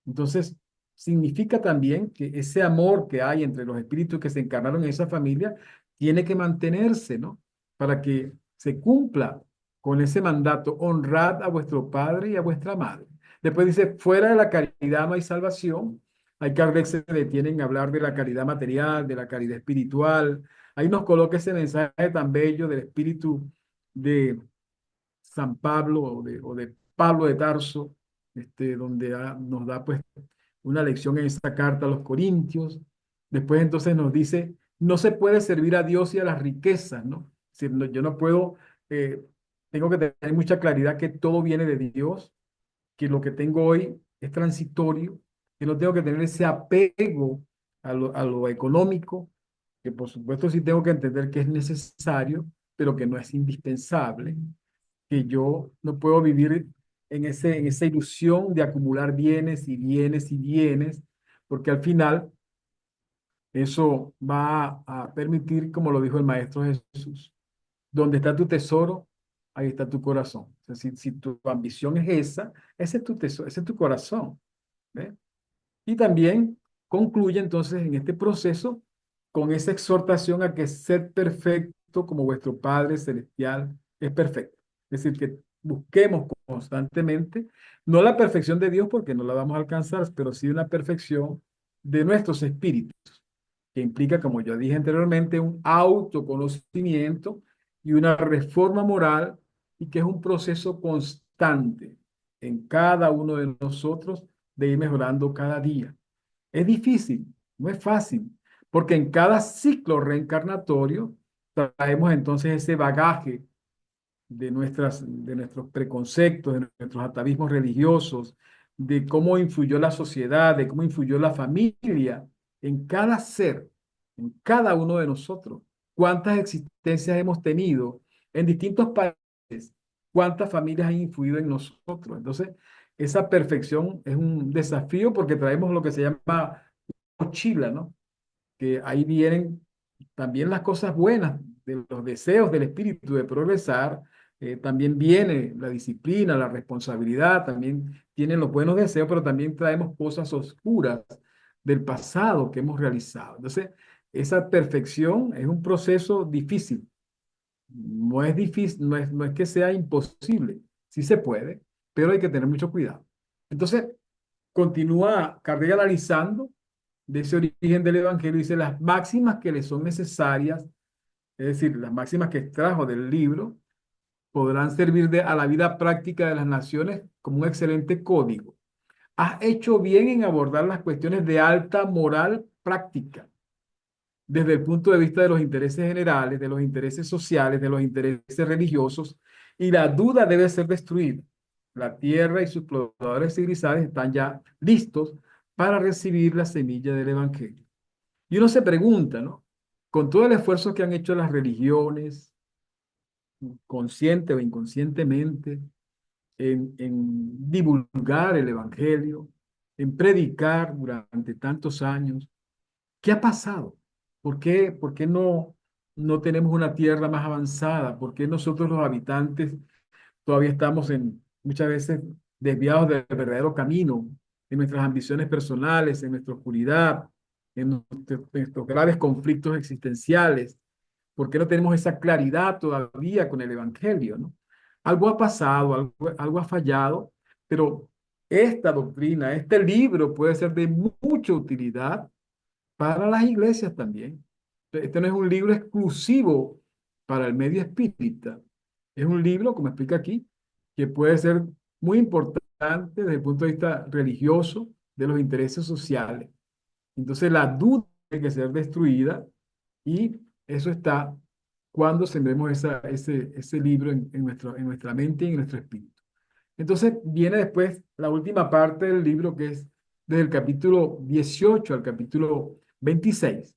Entonces, significa también que ese amor que hay entre los espíritus que se encarnaron en esa familia tiene que mantenerse, ¿no? Para que se cumpla con ese mandato, honrad a vuestro padre y a vuestra madre. Después dice, fuera de la caridad no hay salvación. Hay que se detienen en hablar de la caridad material, de la caridad espiritual. Ahí nos coloca ese mensaje tan bello del espíritu de San Pablo o de Pablo de Tarso, donde nos da pues una lección en esta carta a los Corintios. Después entonces nos dice, no se puede servir a Dios y a las riquezas, ¿no? Es decir, yo no puedo, eh, tengo que tener mucha claridad que todo viene de Dios, que lo que tengo hoy es transitorio, que no tengo que tener ese apego a lo económico, que por supuesto sí tengo que entender que es necesario, pero que no es indispensable, que yo no puedo vivir en esa ilusión de acumular bienes y bienes y bienes, porque al final eso va a permitir, como lo dijo el Maestro Jesús, donde está tu tesoro, ahí está tu corazón. O sea, si tu ambición es esa, ese es tu tesoro, ese es tu corazón. ¿Ve? Y también concluye entonces en este proceso con esa exhortación a que sed perfecto como vuestro Padre Celestial es perfecto. Es decir, que busquemos constantemente, no la perfección de Dios porque no la vamos a alcanzar, pero sí una perfección de nuestros espíritus, que implica, como yo dije anteriormente, un autoconocimiento y una reforma moral, y que es un proceso constante en cada uno de nosotros de ir mejorando cada día. Es difícil, no es fácil, porque en cada ciclo reencarnatorio traemos entonces ese bagaje de nuestros preconceptos, de nuestros atavismos religiosos, de cómo influyó la sociedad, de cómo influyó la familia en cada ser, en cada uno de nosotros. ¿Cuántas existencias hemos tenido en distintos países? ¿Cuántas familias han influido en nosotros? Entonces, esa perfección es un desafío porque traemos lo que se llama mochila, ¿no? Que ahí vienen también las cosas buenas, de los deseos del espíritu de progresar, también viene la disciplina, la responsabilidad, también tienen los buenos deseos, pero también traemos cosas oscuras del pasado que hemos realizado. Entonces, esa perfección es un proceso difícil. No es difícil, no es que sea imposible, sí se puede, pero hay que tener mucho cuidado. Entonces, continúa Kardec analizando de ese origen del Evangelio, dice las máximas que le son necesarias, es decir, las máximas que extrajo del libro, podrán servir a la vida práctica de las naciones como un excelente código. Has hecho bien en abordar las cuestiones de alta moral práctica, desde el punto de vista de los intereses generales, de los intereses sociales, de los intereses religiosos, y la duda debe ser destruida. La tierra y sus pobladores civilizados están ya listos para recibir la semilla del Evangelio. Y uno se pregunta, ¿no? Con todo el esfuerzo que han hecho las religiones, consciente o inconscientemente, en divulgar el Evangelio, en predicar durante tantos años, ¿qué ha pasado? Por qué no tenemos una tierra más avanzada? ¿Por qué nosotros los habitantes todavía estamos muchas veces desviados del verdadero camino, en nuestras ambiciones personales, en nuestra oscuridad, en nuestros graves conflictos existenciales? ¿Por qué no tenemos esa claridad todavía con el Evangelio, ¿no? Algo ha pasado, algo ha fallado, pero esta doctrina, este libro puede ser de mucha utilidad para las iglesias también. Este no es un libro exclusivo para el medio espírita. Es un libro, como explica aquí, que puede ser muy importante desde el punto de vista religioso, de los intereses sociales. Entonces la duda tiene que ser destruida, y eso está cuando sembremos ese libro en nuestra mente y en nuestro espíritu. Entonces viene después la última parte del libro, que es desde el capítulo 18 al capítulo 26,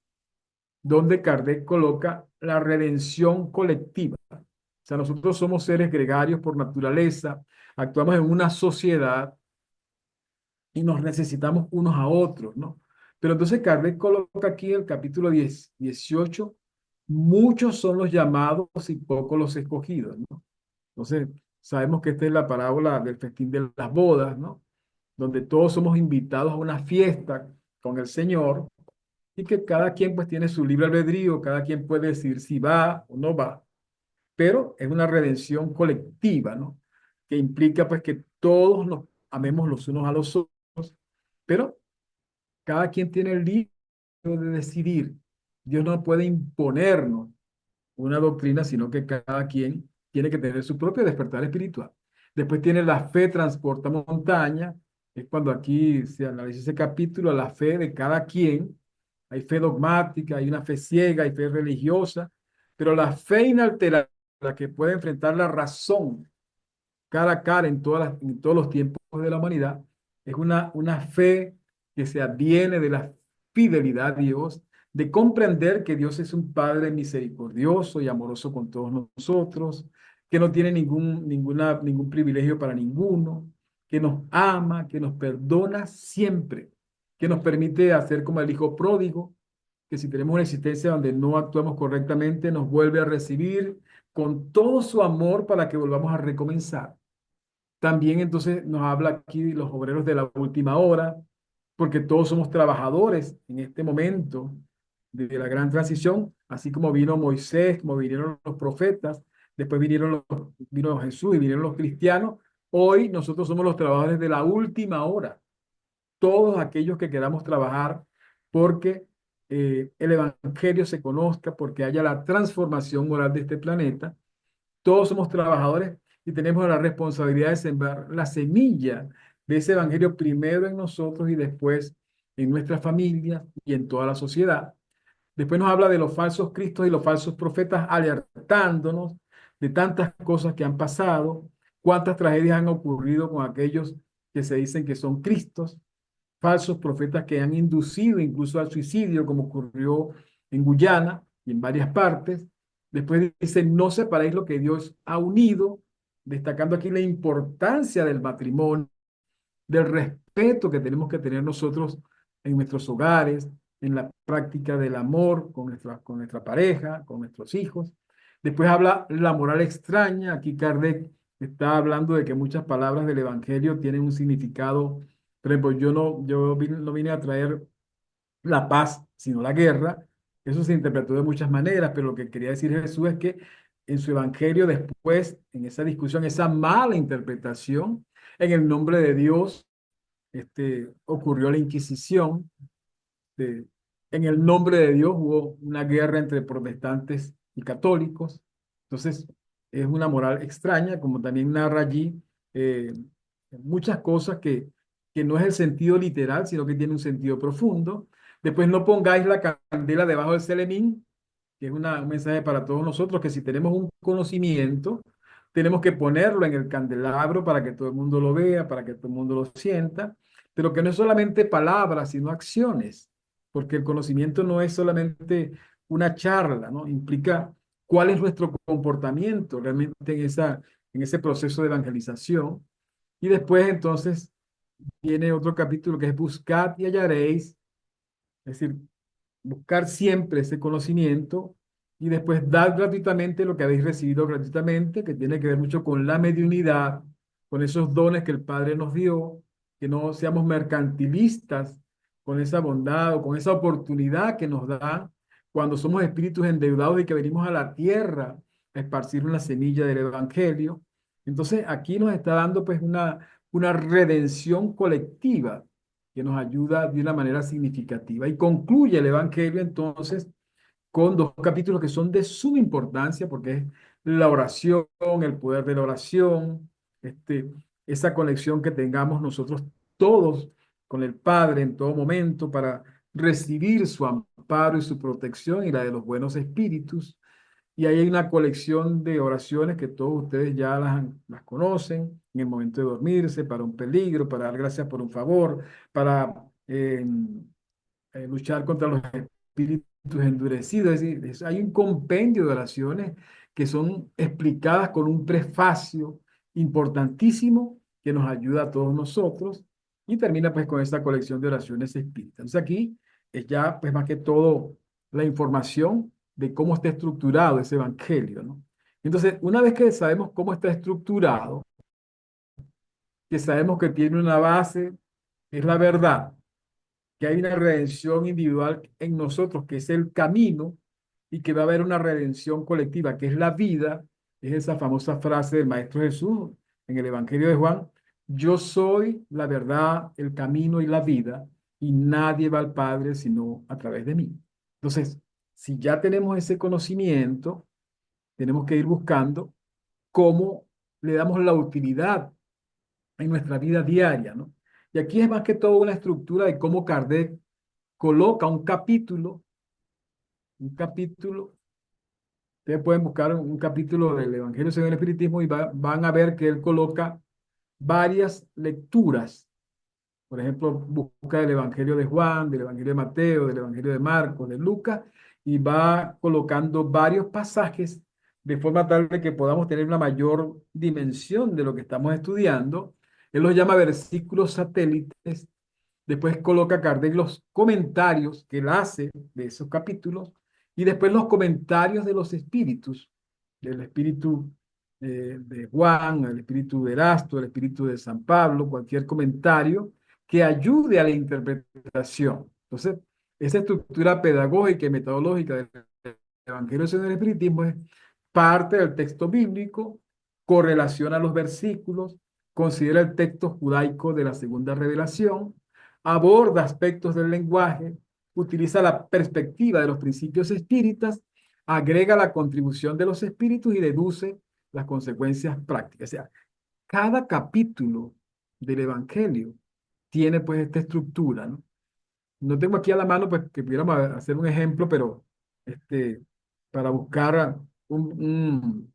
donde Kardec coloca la redención colectiva. O sea, nosotros somos seres gregarios por naturaleza, actuamos en una sociedad y nos necesitamos unos a otros, ¿no? Pero entonces Kardec coloca aquí el capítulo 18, muchos son los llamados y pocos los escogidos, ¿no? Entonces, sabemos que esta es la parábola del festín de las bodas, ¿no? Donde todos somos invitados a una fiesta con el Señor, y que cada quien pues tiene su libre albedrío, cada quien puede decir si va o no va, pero es una redención colectiva, ¿no? Que implica pues que todos nos amemos los unos a los otros, pero cada quien tiene el libre de decidir. Dios no puede imponernos una doctrina, sino que cada quien tiene que tener su propio despertar espiritual. Después tiene la fe transporta montaña, es cuando aquí se analiza ese capítulo, la fe de cada quien. Hay fe dogmática, hay una fe ciega, hay fe religiosa, pero la fe inalterable, la que puede enfrentar la razón cara a cara en todos los tiempos de la humanidad, es una fe que se adviene de la fidelidad a Dios, de comprender que Dios es un Padre misericordioso y amoroso con todos nosotros, que no tiene ningún privilegio para ninguno, que nos ama, que nos perdona siempre, que nos permite hacer como el hijo pródigo, que si tenemos una existencia donde no actuamos correctamente, nos vuelve a recibir con todo su amor para que volvamos a recomenzar. También entonces nos habla aquí de los obreros de la última hora, porque todos somos trabajadores en este momento, de la gran transición, así como vino Moisés, como vinieron los profetas, después vino Jesús y vinieron los cristianos. Hoy nosotros somos los trabajadores de la última hora, todos aquellos que queramos trabajar porque el evangelio se conozca, porque haya la transformación moral de este planeta. Todos somos trabajadores y tenemos la responsabilidad de sembrar la semilla de ese evangelio primero en nosotros y después en nuestras familias y en toda la sociedad. Después nos habla de los falsos cristos y los falsos profetas, alertándonos de tantas cosas que han pasado, cuántas tragedias han ocurrido con aquellos que se dicen que son cristos, falsos profetas que han inducido incluso al suicidio, como ocurrió en Guyana y en varias partes. Después dice, no separéis lo que Dios ha unido, destacando aquí la importancia del matrimonio, del respeto que tenemos que tener nosotros en nuestros hogares, en la práctica del amor con nuestra pareja, con nuestros hijos. Después habla la moral extraña. Aquí Kardec está hablando de que muchas palabras del Evangelio tienen un significado. Por ejemplo, no vine a traer la paz, sino la guerra. Eso se interpretó de muchas maneras, pero lo que quería decir Jesús es que en su Evangelio después, en esa discusión, esa mala interpretación, en el nombre de Dios, ocurrió la Inquisición. este, en el nombre de Dios hubo una guerra entre protestantes y católicos. Entonces, es una moral extraña, como también narra allí eh, muchas cosas que no es el sentido literal, sino que tiene un sentido profundo. Después, no pongáis la candela debajo del celemín, que es un mensaje para todos nosotros, que si tenemos un conocimiento, tenemos que ponerlo en el candelabro para que todo el mundo lo vea, para que todo el mundo lo sienta, pero que no es solamente palabras, sino acciones, porque el conocimiento no es solamente una charla, ¿no? Implica cuál es nuestro comportamiento realmente en ese proceso de evangelización. Y después entonces viene otro capítulo que es buscad y hallaréis, es decir, buscar siempre ese conocimiento y después dar gratuitamente lo que habéis recibido gratuitamente, que tiene que ver mucho con la mediunidad, con esos dones que el Padre nos dio, que no seamos mercantilistas con esa bondad o con esa oportunidad que nos da cuando somos espíritus endeudados y que venimos a la tierra a esparcir una semilla del Evangelio. Entonces aquí nos está dando pues una redención colectiva que nos ayuda de una manera significativa. Y concluye el Evangelio entonces con dos capítulos que son de suma importancia porque es la oración, el poder de la oración, esa conexión que tengamos nosotros todos con el Padre en todo momento para recibir su amparo y su protección y la de los buenos espíritus. Y ahí hay una colección de oraciones que todos ustedes ya las conocen en el momento de dormirse, para un peligro, para dar gracias por un favor, para luchar contra los espíritus endurecidos. Es decir, hay un compendio de oraciones que son explicadas con un prefacio importantísimo que nos ayuda a todos nosotros y termina pues con esta colección de oraciones espíritas. Entonces aquí es ya pues más que todo la información de cómo está estructurado ese evangelio, ¿no? Entonces, una vez que sabemos cómo está estructurado, que sabemos que tiene una base, es la verdad, que hay una redención individual en nosotros, que es el camino, y que va a haber una redención colectiva, que es la vida, es esa famosa frase del Maestro Jesús en el Evangelio de Juan: yo soy la verdad, el camino y la vida, y nadie va al Padre sino a través de mí. Entonces, si ya tenemos ese conocimiento, tenemos que ir buscando cómo le damos la utilidad en nuestra vida diaria, ¿no? Y aquí es más que todo una estructura de cómo Kardec coloca un capítulo, ustedes pueden buscar un capítulo del Evangelio según el Espiritismo y van a ver que él coloca varias lecturas. Por ejemplo, busca el Evangelio de Juan, del Evangelio de Mateo, del Evangelio de Marcos, de Lucas, y va colocando varios pasajes de forma tal de que podamos tener una mayor dimensión de lo que estamos estudiando. Él los llama versículos satélites. Después coloca Kardec los comentarios que él hace de esos capítulos y después los comentarios de los espíritus, del espíritu de Juan, el espíritu de Erasto, el espíritu de San Pablo, cualquier comentario que ayude a la interpretación. Entonces, esa estructura pedagógica y metodológica del Evangelio según el Espiritismo es parte del texto bíblico, correlaciona los versículos, considera el texto judaico de la segunda revelación, aborda aspectos del lenguaje, utiliza la perspectiva de los principios espíritas, agrega la contribución de los espíritus y deduce las consecuencias prácticas. O sea, cada capítulo del Evangelio tiene pues esta estructura, ¿no? No tengo aquí a la mano pues que pudiéramos hacer un ejemplo, pero este, para buscar un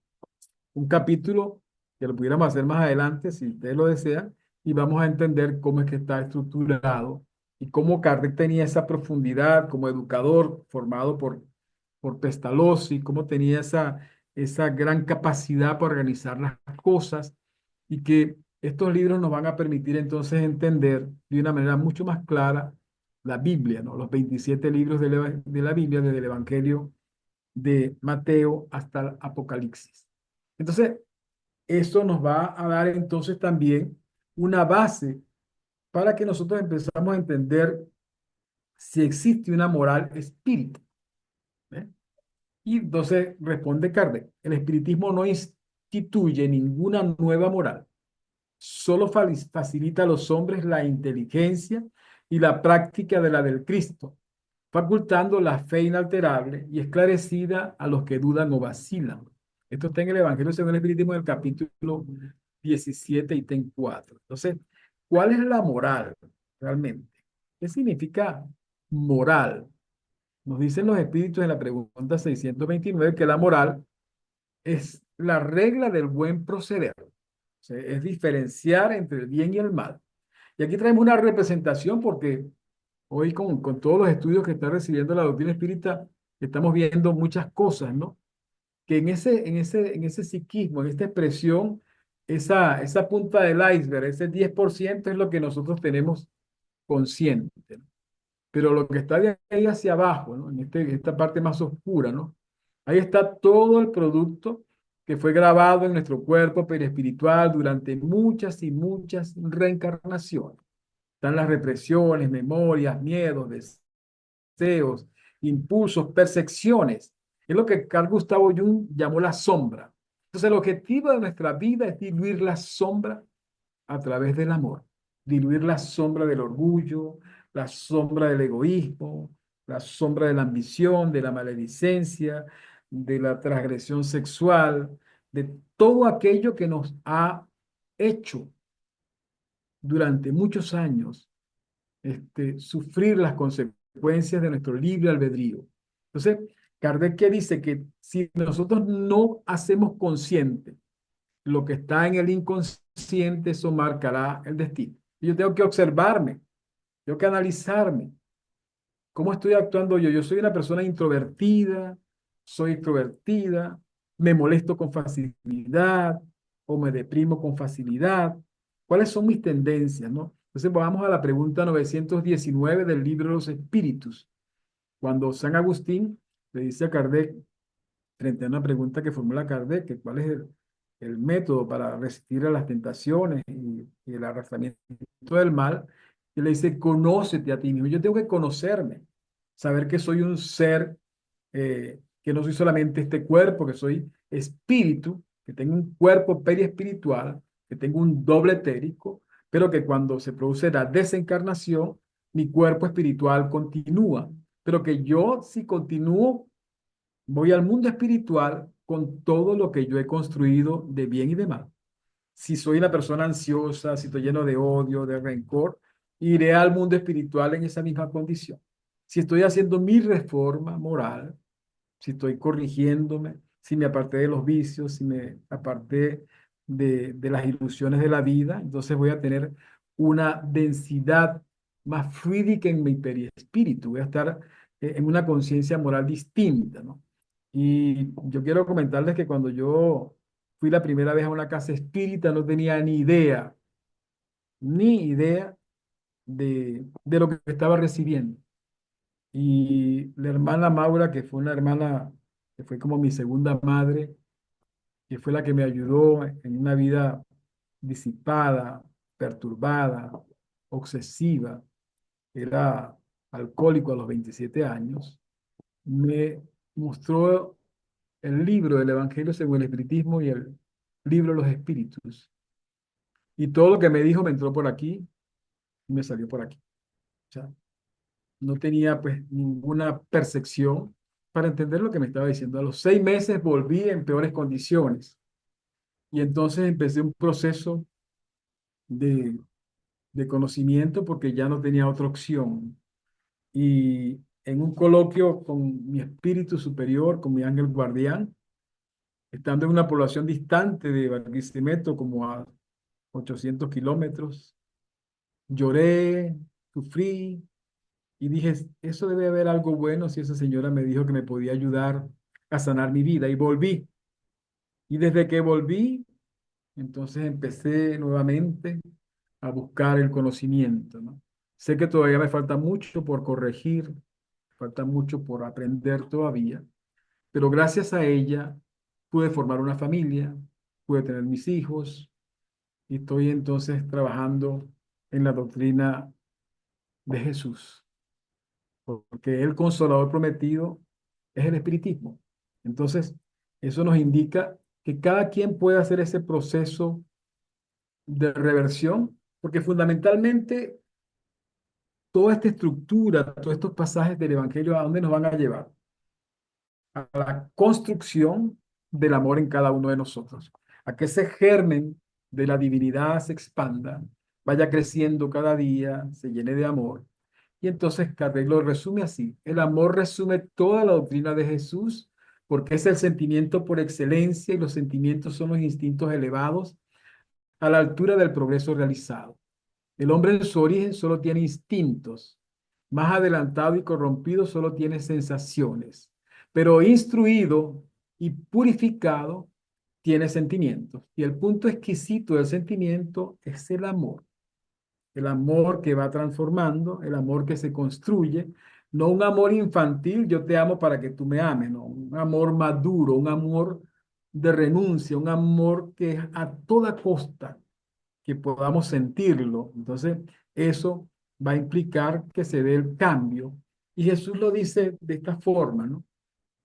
capítulo que lo pudiéramos hacer más adelante, si ustedes lo desean, y vamos a entender cómo es que está estructurado y cómo Kardec tenía esa profundidad como educador formado por Pestalozzi, cómo tenía esa gran capacidad para organizar las cosas y que estos libros nos van a permitir entonces entender de una manera mucho más clara la Biblia, ¿no? Los 27 libros de la Biblia, desde el Evangelio de Mateo hasta el Apocalipsis. Entonces, eso nos va a dar entonces también una base para que nosotros empezamos a entender si existe una moral espírita. ¿Eh? Y entonces responde Kardec, el espiritismo no instituye ninguna nueva moral, solo facilita a los hombres la inteligencia y la práctica de la del Cristo, facultando la fe inalterable y esclarecida a los que dudan o vacilan. Esto está en el Evangelio según el Espiritismo del capítulo 17 y ten 4. Entonces, ¿cuál es la moral realmente? ¿Qué significa moral? Nos dicen los espíritus en la pregunta 629 que la moral es la regla del buen proceder. O sea, es diferenciar entre el bien y el mal. Y aquí traemos una representación porque hoy con todos los estudios que está recibiendo la doctrina espírita, estamos viendo muchas cosas, ¿no? Que en ese psiquismo, en esta expresión, esa punta del iceberg, ese 10% es lo que nosotros tenemos consciente, ¿no? Pero lo que está de ahí hacia abajo, ¿no? En esta parte más oscura, ¿no? Ahí está todo el producto que fue grabado en nuestro cuerpo periespiritual durante muchas y muchas reencarnaciones. Están las represiones, memorias, miedos, deseos, impulsos, percepciones. Es lo que Carl Gustavo Jung llamó la sombra. Entonces, el objetivo de nuestra vida es diluir la sombra a través del amor, diluir la sombra del orgullo, la sombra del egoísmo, la sombra de la ambición, de la maledicencia, de la transgresión sexual, de todo aquello que nos ha hecho durante muchos años sufrir las consecuencias de nuestro libre albedrío. Entonces, Kardec que dice que si nosotros no hacemos consciente lo que está en el inconsciente, eso marcará el destino. Y yo tengo que observarme, tengo que analizarme. ¿Cómo estoy actuando yo? Yo soy una persona introvertida, soy extrovertida, me molesto con facilidad o me deprimo con facilidad. ¿Cuáles son mis tendencias, no? Entonces vamos a la pregunta 919 del libro de los Espíritus. Cuando San Agustín le dice a Kardec, frente a una pregunta que formula Kardec, que cuál es el método para resistir a las tentaciones y el arrastramiento del mal, y le dice, conócete a ti mismo. Yo tengo que conocerme, saber que soy un ser, que no soy solamente este cuerpo, que soy espíritu, que tengo un cuerpo periespiritual, que tengo un doble etérico, pero que cuando se produce la desencarnación, mi cuerpo espiritual continúa, pero que yo si continúo voy al mundo espiritual con todo lo que yo he construido de bien y de mal. Si soy una persona ansiosa, si estoy lleno de odio, de rencor, iré al mundo espiritual en esa misma condición. Si estoy haciendo mi reforma moral, si estoy corrigiéndome, si me aparté de los vicios, si me aparté de las ilusiones de la vida, entonces voy a tener una densidad más fluídica en mi perispíritu, voy a estar en una conciencia moral distinta, ¿no? Y yo quiero comentarles que cuando yo fui la primera vez a una casa espírita, no tenía ni idea de lo que estaba recibiendo. Y la hermana Maura, que fue una hermana que fue como mi segunda madre, que fue la que me ayudó en una vida disipada, perturbada, obsesiva, era alcohólico a los 27 años, me mostró el libro del Evangelio según el Espiritismo y el libro de los Espíritus. Y todo lo que me dijo me entró por aquí y me salió por aquí. O sea, no tenía pues ninguna percepción para entender lo que me estaba diciendo. A los 6 meses volví en peores condiciones y entonces empecé un proceso de, de conocimiento porque ya no tenía otra opción. Y en un coloquio con mi espíritu superior, con mi ángel guardián, estando en una población distante de Barquisimeto, como a 800 kilómetros, lloré, sufrí y dije, eso debe haber algo bueno si esa señora me dijo que me podía ayudar a sanar mi vida. Y volví. Y desde que volví, entonces empecé nuevamente a buscar el conocimiento, ¿no? Sé que todavía me falta mucho por corregir, falta mucho por aprender todavía, pero gracias a ella pude formar una familia, pude tener mis hijos y estoy entonces trabajando en la doctrina de Jesús, porque el consolador prometido es el espiritismo. Entonces, eso nos indica que cada quien puede hacer ese proceso de reversión, porque fundamentalmente toda esta estructura, todos estos pasajes del Evangelio, ¿a dónde nos van a llevar? A la construcción del amor en cada uno de nosotros, a que ese germen de la divinidad se expanda, vaya creciendo cada día, se llene de amor. Y entonces Kardec lo resume así: el amor resume toda la doctrina de Jesús porque es el sentimiento por excelencia y los sentimientos son los instintos elevados a la altura del progreso realizado. El hombre en su origen solo tiene instintos, más adelantado y corrompido solo tiene sensaciones, pero instruido y purificado tiene sentimientos. Y el punto exquisito del sentimiento es el amor que va transformando, el amor que se construye, no un amor infantil, yo te amo para que tú me ames, no, un amor maduro, un amor de renuncia, un amor que es a toda costa que podamos sentirlo. Entonces, eso va a implicar que se dé el cambio. Y Jesús lo dice de esta forma, ¿no?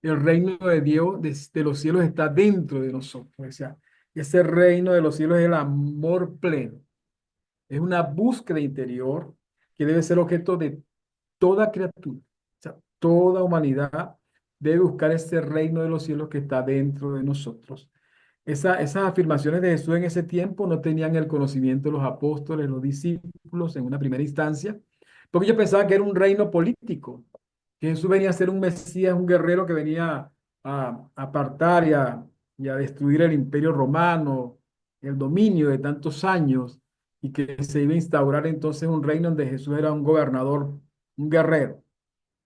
El reino de Dios, de los cielos, está dentro de nosotros. O sea, ese reino de los cielos es el amor pleno. Es una búsqueda interior que debe ser objeto de toda criatura. O sea, toda humanidad debe buscar ese reino de los cielos que está dentro de nosotros. Esas afirmaciones de Jesús en ese tiempo no tenían el conocimiento de los apóstoles, los discípulos en una primera instancia, porque ellos pensaban que era un reino político, que Jesús venía a ser un Mesías, un guerrero que venía a apartar y a destruir el imperio romano, el dominio de tantos años, y que se iba a instaurar entonces un reino donde Jesús era un gobernador, un guerrero.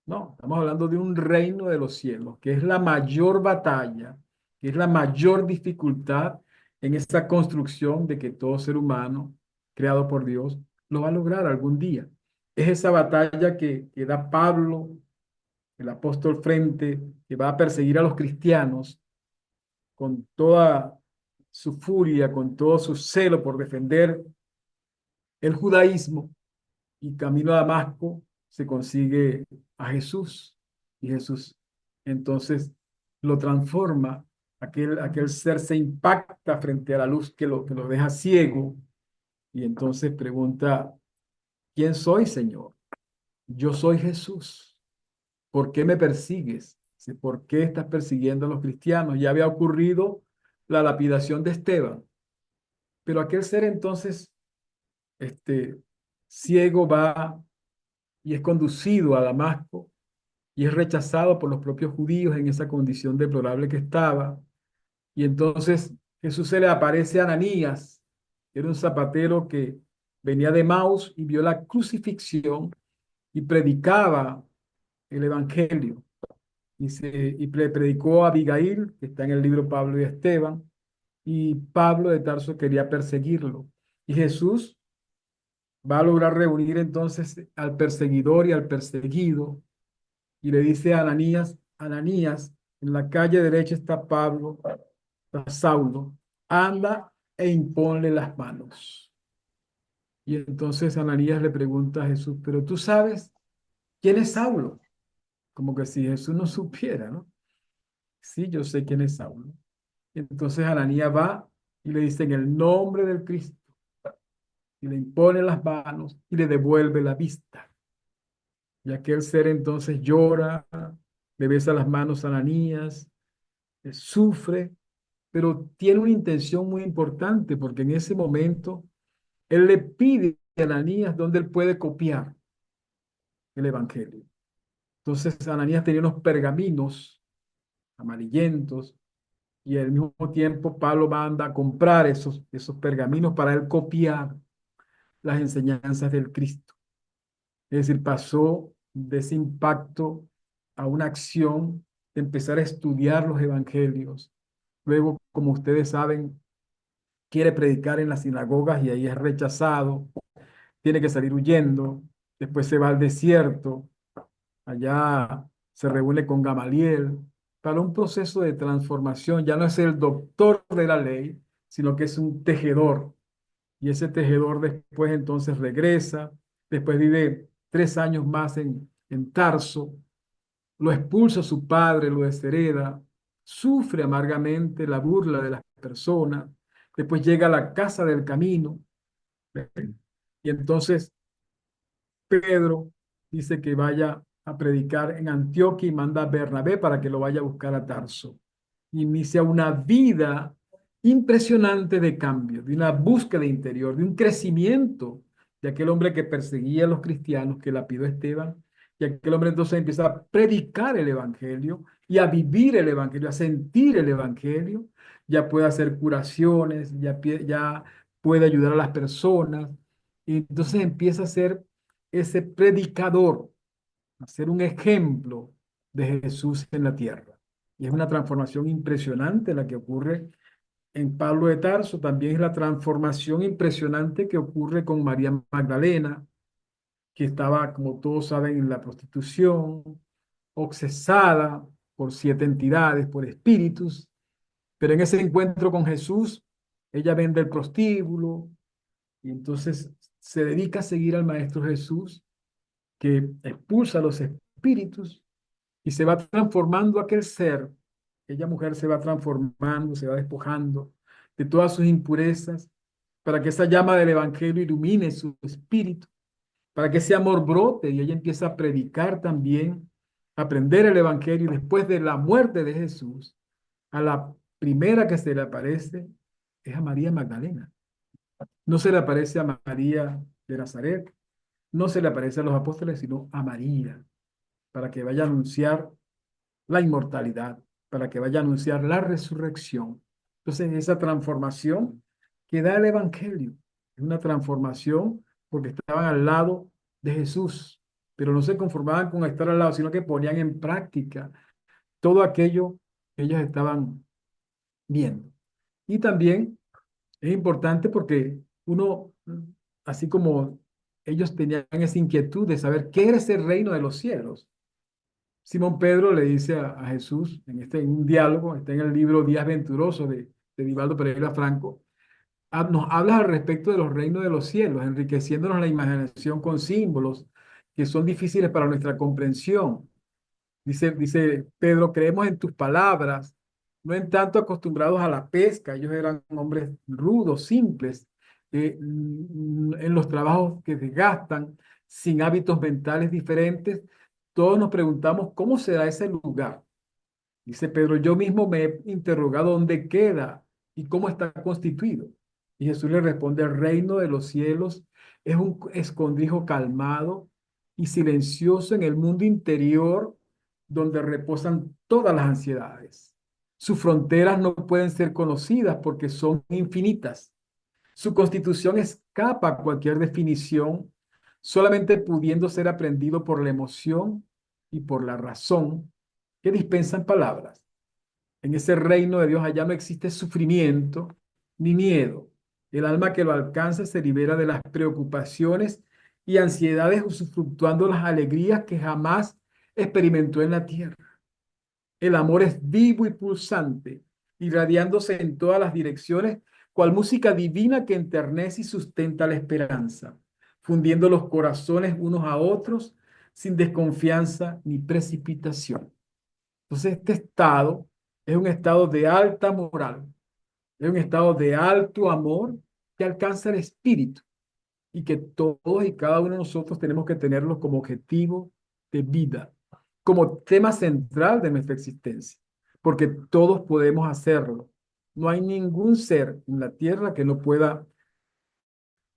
No, estamos hablando de un reino de los cielos, que es la mayor batalla, que es la mayor dificultad en esta construcción de que todo ser humano creado por Dios lo va a lograr algún día. Es esa batalla que da Pablo, el apóstol, frente, que va a perseguir a los cristianos con toda su furia, con todo su celo por defender el judaísmo, y camino a Damasco se consigue a Jesús y Jesús entonces lo transforma, aquel ser se impacta frente a la luz que lo deja ciego y entonces pregunta, ¿quién soy, Señor? Yo soy Jesús. ¿Por qué me persigues? Dice, ¿por qué estás persiguiendo a los cristianos? Ya había ocurrido la lapidación de Esteban, pero aquel ser entonces, este, ciego, va y es conducido a Damasco y es rechazado por los propios judíos en esa condición deplorable que estaba. Y entonces Jesús se le aparece a Ananías, que era un zapatero que venía de Maús y vio la crucifixión y predicaba el evangelio. Y le predicó a Abigail, que está en el libro Pablo y Esteban, y Pablo de Tarso quería perseguirlo. Y Jesús va a lograr reunir entonces al perseguidor y al perseguido y le dice a Ananías, Ananías, en la calle derecha está Pablo, está Saulo, anda e imponle las manos. Y entonces Ananías le pregunta a Jesús, pero tú sabes ¿quién es Saulo? Como que si Jesús no supiera, ¿no? Sí, yo sé quién es Saulo. Entonces Ananías va y le dice en el nombre del Cristo y le impone las manos y le devuelve la vista. Y aquel ser entonces llora, le besa las manos a Ananías, sufre, pero tiene una intención muy importante porque en ese momento él le pide a Ananías donde él puede copiar el Evangelio. Entonces Ananías tenía unos pergaminos amarillentos y al mismo tiempo Pablo manda a comprar esos pergaminos para él copiar las enseñanzas del Cristo. Es decir, pasó de ese impacto a una acción de empezar a estudiar los evangelios. Luego, como ustedes saben, quiere predicar en las sinagogas y ahí es rechazado, tiene que salir huyendo, después se va al desierto, allá se reúne con Gamaliel para un proceso de transformación. Ya no es el doctor de la ley, sino que es un tejedor. Y ese tejedor después entonces regresa, después vive 3 años más en Tarso, lo expulsa su padre, lo deshereda, sufre amargamente la burla de las personas, después llega a la casa del camino, y entonces Pedro dice que vaya a predicar en Antioquia y manda a Bernabé para que lo vaya a buscar a Tarso. Inicia una vida impresionante de cambio, de una búsqueda interior, de un crecimiento de aquel hombre que perseguía a los cristianos, que lapidó a Esteban, y aquel hombre entonces empieza a predicar el evangelio y a vivir el evangelio, a sentir el evangelio, ya puede hacer curaciones, ya puede ayudar a las personas, y entonces empieza a ser ese predicador, a ser un ejemplo de Jesús en la tierra. Y es una transformación impresionante la que ocurre en Pablo de Tarso, también es la transformación impresionante que ocurre con María Magdalena, que estaba, como todos saben, en la prostitución, obsesada por 7 entidades, por espíritus, pero en ese encuentro con Jesús, ella vende el prostíbulo y entonces se dedica a seguir al Maestro Jesús que expulsa a los espíritus y se va transformando aquel ser. Aquella mujer se va transformando, se va despojando de todas sus impurezas para que esa llama del Evangelio ilumine su espíritu, para que ese amor brote y ella empieza a predicar también, a aprender el Evangelio y después de la muerte de Jesús, a la primera que se le aparece es a María Magdalena. No se le aparece a María de Nazaret, no se le aparece a los apóstoles, sino a María, para que vaya a anunciar la inmortalidad, para que vaya a anunciar la resurrección. Entonces, esa transformación que da el Evangelio es una transformación porque estaban al lado de Jesús, pero no se conformaban con estar al lado, sino que ponían en práctica todo aquello que ellos estaban viendo. Y también es importante porque uno, así como ellos tenían esa inquietud de saber qué era ese reino de los cielos, Simón Pedro le dice a Jesús, en un diálogo, está en el libro Días Venturosos de Divaldo Pereira Franco, nos habla al respecto de los reinos de los cielos, enriqueciéndonos la imaginación con símbolos que son difíciles para nuestra comprensión. Dice Pedro, creemos en tus palabras, no en tanto acostumbrados a la pesca, ellos eran hombres rudos, simples, en los trabajos que desgastan, sin hábitos mentales diferentes. Todos nos preguntamos cómo será ese lugar. Dice Pedro, yo mismo me he interrogado dónde queda y cómo está constituido. Y Jesús le responde, el reino de los cielos es un escondrijo calmado y silencioso en el mundo interior donde reposan todas las ansiedades. Sus fronteras no pueden ser conocidas porque son infinitas. Su constitución escapa a cualquier definición, solamente pudiendo ser aprendido por la emoción y por la razón que dispensan palabras. En ese reino de Dios allá no existe sufrimiento ni miedo. El alma que lo alcanza se libera de las preocupaciones y ansiedades, usufructuando las alegrías que jamás experimentó en la tierra. El amor es vivo y pulsante, irradiándose en todas las direcciones, cual música divina que enternece y sustenta la esperanza, fundiendo los corazones unos a otros, sin desconfianza ni precipitación. Entonces, este estado es un estado de alta moral, es un estado de alto amor que alcanza el espíritu y que todos y cada uno de nosotros tenemos que tenerlo como objetivo de vida, como tema central de nuestra existencia, porque todos podemos hacerlo. No hay ningún ser en la tierra que no pueda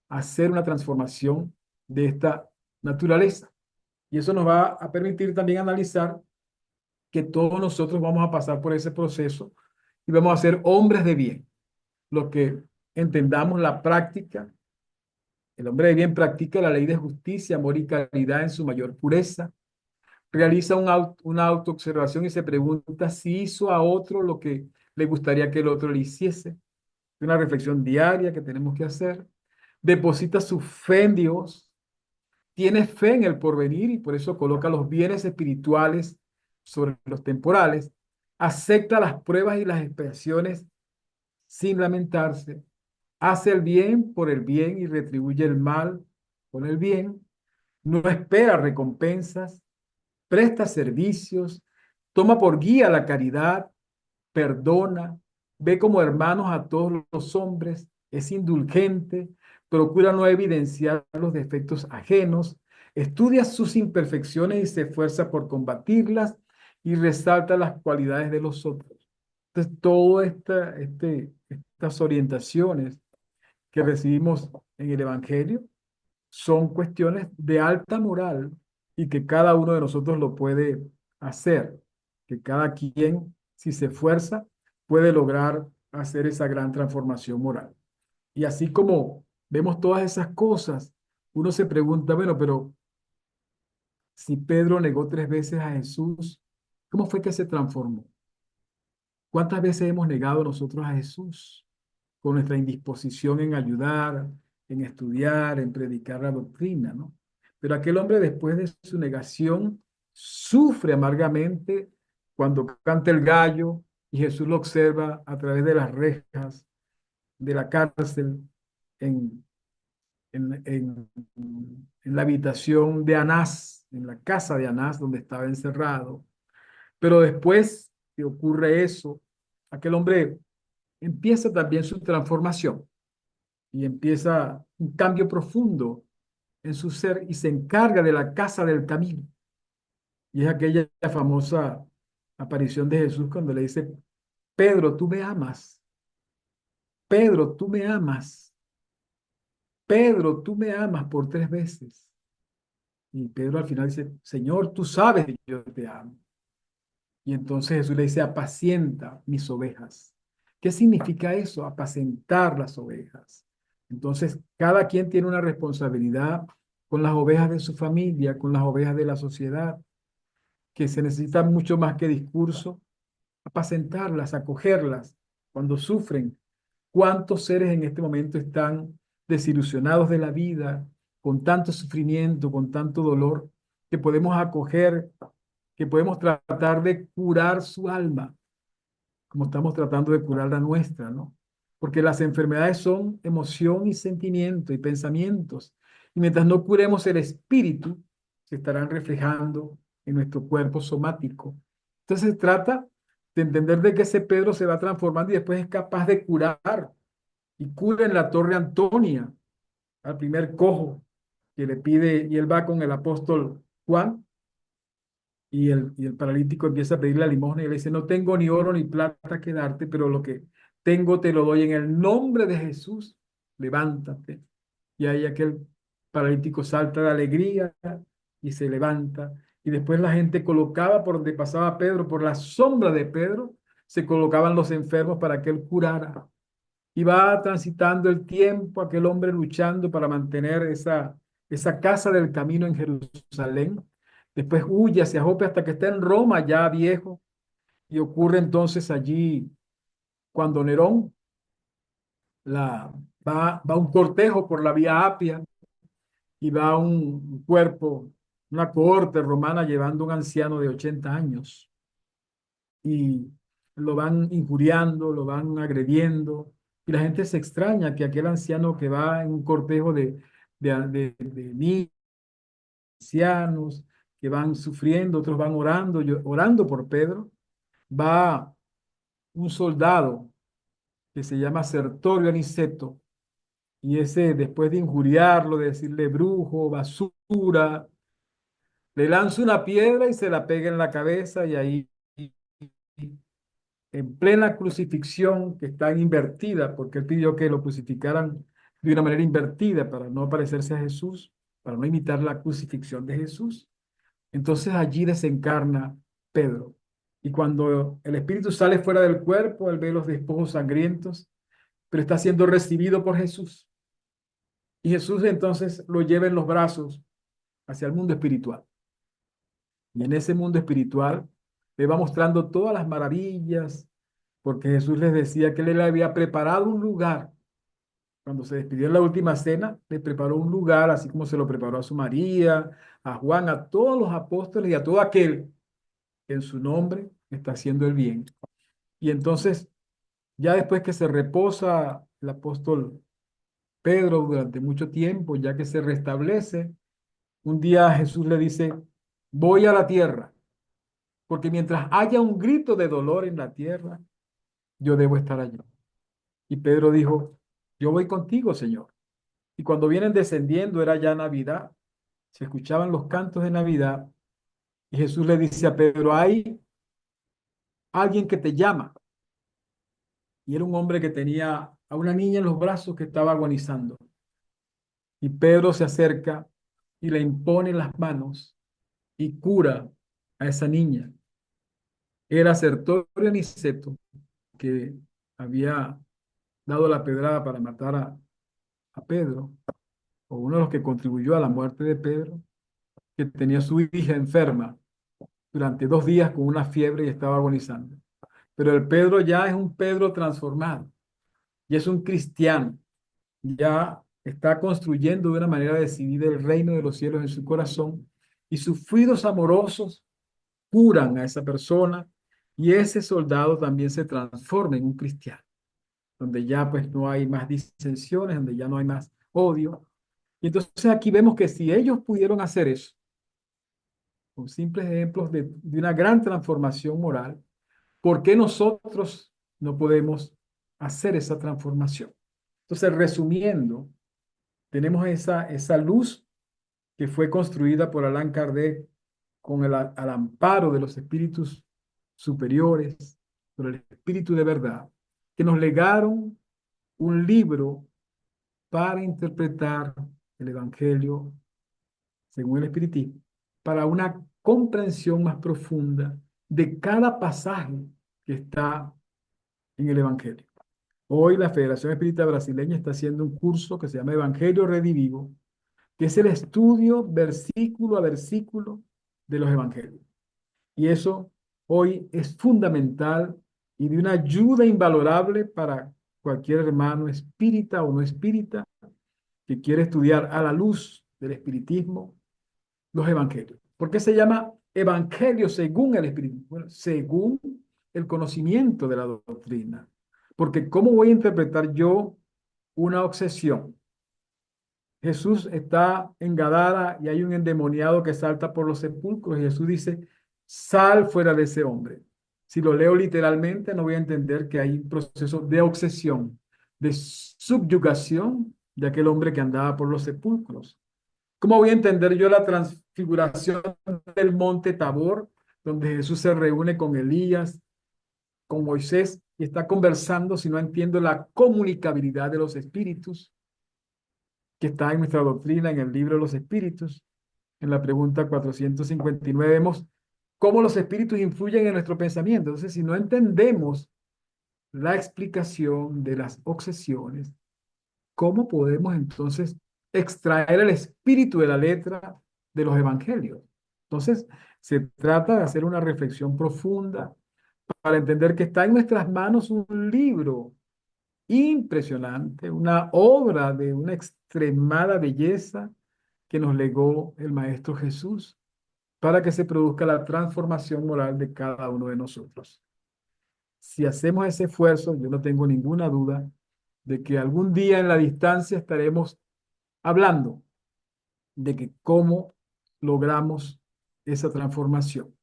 hacer una transformación de esta naturaleza. Y eso nos va a permitir también analizar que todos nosotros vamos a pasar por ese proceso y vamos a ser hombres de bien. Lo que entendamos la práctica, el hombre de bien practica la ley de justicia, amor y caridad en su mayor pureza, realiza una autoobservación y se pregunta si hizo a otro lo que le gustaría que el otro le hiciese. Una reflexión diaria que tenemos que hacer. Deposita su fe en Dios, tiene fe en el porvenir y por eso coloca los bienes espirituales sobre los temporales, acepta las pruebas y las expiaciones sin lamentarse, hace el bien por el bien y retribuye el mal con el bien, no espera recompensas, presta servicios, toma por guía la caridad, perdona, ve como hermanos a todos los hombres, es indulgente, procura no evidenciar los defectos ajenos, estudia sus imperfecciones y se esfuerza por combatirlas y resalta las cualidades de los otros. Entonces, todas estas orientaciones que recibimos en el Evangelio son cuestiones de alta moral y que cada uno de nosotros lo puede hacer, que cada quien, si se esfuerza, puede lograr hacer esa gran transformación moral. Y así como vemos todas esas cosas, uno se pregunta, bueno, pero si Pedro negó 3 veces a Jesús, ¿cómo fue que se transformó? ¿Cuántas veces hemos negado nosotros a Jesús con nuestra indisposición en ayudar, en estudiar, en predicar la doctrina, ¿no? Pero aquel hombre después de su negación sufre amargamente cuando canta el gallo y Jesús lo observa a través de las rejas de la cárcel en, en, en, en la habitación de Anás, en la casa de Anás donde estaba encerrado. Pero después que ocurre eso, aquel hombre empieza también su transformación y empieza un cambio profundo en su ser y se encarga de la casa del camino. Y es aquella famosa aparición de Jesús cuando le dice, Pedro, tú me amas. Pedro, tú me amas. Pedro, tú me amas por 3 veces. Y Pedro al final dice, Señor, tú sabes que yo te amo. Y entonces Jesús le dice, apacienta mis ovejas. ¿Qué significa eso? Apacentar las ovejas. Entonces, cada quien tiene una responsabilidad con las ovejas de su familia, con las ovejas de la sociedad, que se necesita mucho más que discurso, apacentarlas, acogerlas cuando sufren. ¿Cuántos seres en este momento están desilusionados de la vida, con tanto sufrimiento, con tanto dolor, que podemos acoger, que podemos tratar de curar su alma, como estamos tratando de curar la nuestra, ¿no? Porque las enfermedades son emoción y sentimiento y pensamientos. Y mientras no curemos el espíritu, se estarán reflejando en nuestro cuerpo somático. Entonces se trata de entender de que ese Pedro se va transformando y después es capaz de curar. Y cura en la Torre Antonia al primer cojo que le pide, y él va con el apóstol Juan, y el paralítico empieza a pedirle la limosna y le dice, no tengo ni oro ni plata que darte, pero lo que tengo te lo doy en el nombre de Jesús, levántate. Y ahí aquel paralítico salta de alegría y se levanta. Y después la gente colocaba por donde pasaba Pedro, por la sombra de Pedro, se colocaban los enfermos para que él curara. Y va transitando el tiempo, aquel hombre luchando para mantener esa casa del camino en Jerusalén. Después huye hacia Jope hasta que está en Roma, ya viejo. Y ocurre entonces allí cuando Nerón va un cortejo por la vía Apia y va un cuerpo, una cohorte romana llevando un anciano de 80 años. Y lo van injuriando, lo van agrediendo, y la gente se extraña que aquel anciano que va en un cortejo de niños, ancianos, que van sufriendo, otros van orando, orando por Pedro, va un soldado que se llama Sertorio Aniceto, y ese, después de injuriarlo, de decirle brujo, basura, le lanza una piedra y se la pega en la cabeza, y ahí, en plena crucifixión, que está invertida, porque él pidió que lo crucificaran de una manera invertida para no parecerse a Jesús, para no imitar la crucifixión de Jesús. Entonces allí desencarna Pedro. Y cuando el espíritu sale fuera del cuerpo, él ve los despojos sangrientos, pero está siendo recibido por Jesús. Y Jesús entonces lo lleva en los brazos hacia el mundo espiritual. Y en ese mundo espiritual le va mostrando todas las maravillas, porque Jesús les decía que él le había preparado un lugar. Cuando se despidió en la última cena, le preparó un lugar, así como se lo preparó a su María, a Juan, a todos los apóstoles y a todo aquel que en su nombre está haciendo el bien. Y entonces, ya después que se reposa el apóstol Pedro durante mucho tiempo, ya que se restablece, un día Jesús le dice, voy a la tierra, porque mientras haya un grito de dolor en la tierra, yo debo estar allí. Y Pedro dijo, yo voy contigo, Señor. Y cuando vienen descendiendo, era ya Navidad, se escuchaban los cantos de Navidad, y Jesús le dice a Pedro, hay alguien que te llama. Y era un hombre que tenía a una niña en los brazos que estaba agonizando. Y Pedro se acerca y le impone las manos y cura a esa niña. Era Sertorio Aniceto, que había dado la pedrada para matar a Pedro, o uno de los que contribuyó a la muerte de Pedro, que tenía su hija enferma durante 2 días con una fiebre y estaba agonizando. Pero el Pedro ya es un Pedro transformado y es un cristiano. Ya está construyendo de una manera decidida el reino de los cielos en su corazón, y sus fluidos amorosos curan a esa persona, y ese soldado también se transforma en un cristiano, donde ya pues no hay más disensiones, donde ya no hay más odio. Y entonces aquí vemos que si ellos pudieron hacer eso, con simples ejemplos de una gran transformación moral, ¿por qué nosotros no podemos hacer esa transformación? Entonces, resumiendo, tenemos esa luz que fue construida por Allan Kardec con al amparo de los espíritus superiores, por el espíritu de verdad, que nos legaron un libro para interpretar el Evangelio según el espiritismo, para una comprensión más profunda de cada pasaje que está en el Evangelio. Hoy la Federación Espírita Brasileña está haciendo un curso que se llama Evangelio Redivivo, que es el estudio versículo a versículo de los evangelios. Y eso hoy es fundamental y de una ayuda invalorable para cualquier hermano espírita o no espírita que quiere estudiar a la luz del espiritismo los evangelios. ¿Por qué se llama evangelio según el espiritismo? Bueno, según el conocimiento de la doctrina. Porque ¿cómo voy a interpretar yo una obsesión? Jesús está en Gadara y hay un endemoniado que salta por los sepulcros y Jesús dice, sal fuera de ese hombre. Si lo leo literalmente, no voy a entender que hay un proceso de obsesión, de subyugación de aquel hombre que andaba por los sepulcros. ¿Cómo voy a entender yo la transfiguración del monte Tabor, donde Jesús se reúne con Elías, con Moisés y está conversando si no entiendo la comunicabilidad de los espíritus que está en nuestra doctrina, en el libro de los espíritus? En la pregunta 459 vemos cómo los espíritus influyen en nuestro pensamiento. Entonces, si no entendemos la explicación de las obsesiones, ¿cómo podemos entonces extraer el espíritu de la letra de los evangelios? Entonces, se trata de hacer una reflexión profunda para entender que está en nuestras manos un libro impresionante, una obra de una extremada belleza que nos legó el Maestro Jesús para que se produzca la transformación moral de cada uno de nosotros. Si hacemos ese esfuerzo, yo no tengo ninguna duda de que algún día en la distancia estaremos hablando de que cómo logramos esa transformación.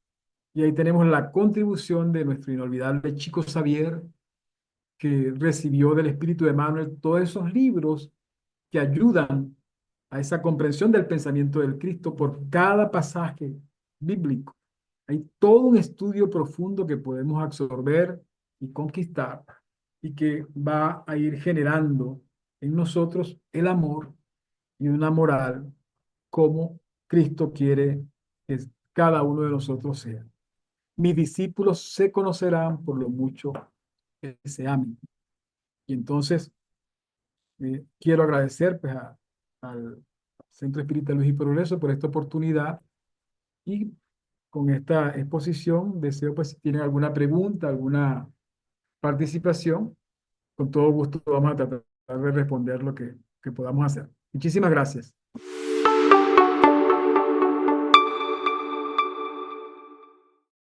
Y ahí tenemos la contribución de nuestro inolvidable Chico Xavier, que recibió del espíritu de Manuel todos esos libros que ayudan a esa comprensión del pensamiento del Cristo por cada pasaje bíblico. Hay todo un estudio profundo que podemos absorber y conquistar y que va a ir generando en nosotros el amor y una moral como Cristo quiere que cada uno de nosotros sea. Mis discípulos se conocerán por lo mucho que se amen. Y entonces quiero agradecer pues, al Centro Espírita Luz y Progreso por esta oportunidad y con esta exposición deseo pues si tienen alguna pregunta, alguna participación, con todo gusto vamos a tratar de responder lo que podamos hacer. Muchísimas gracias.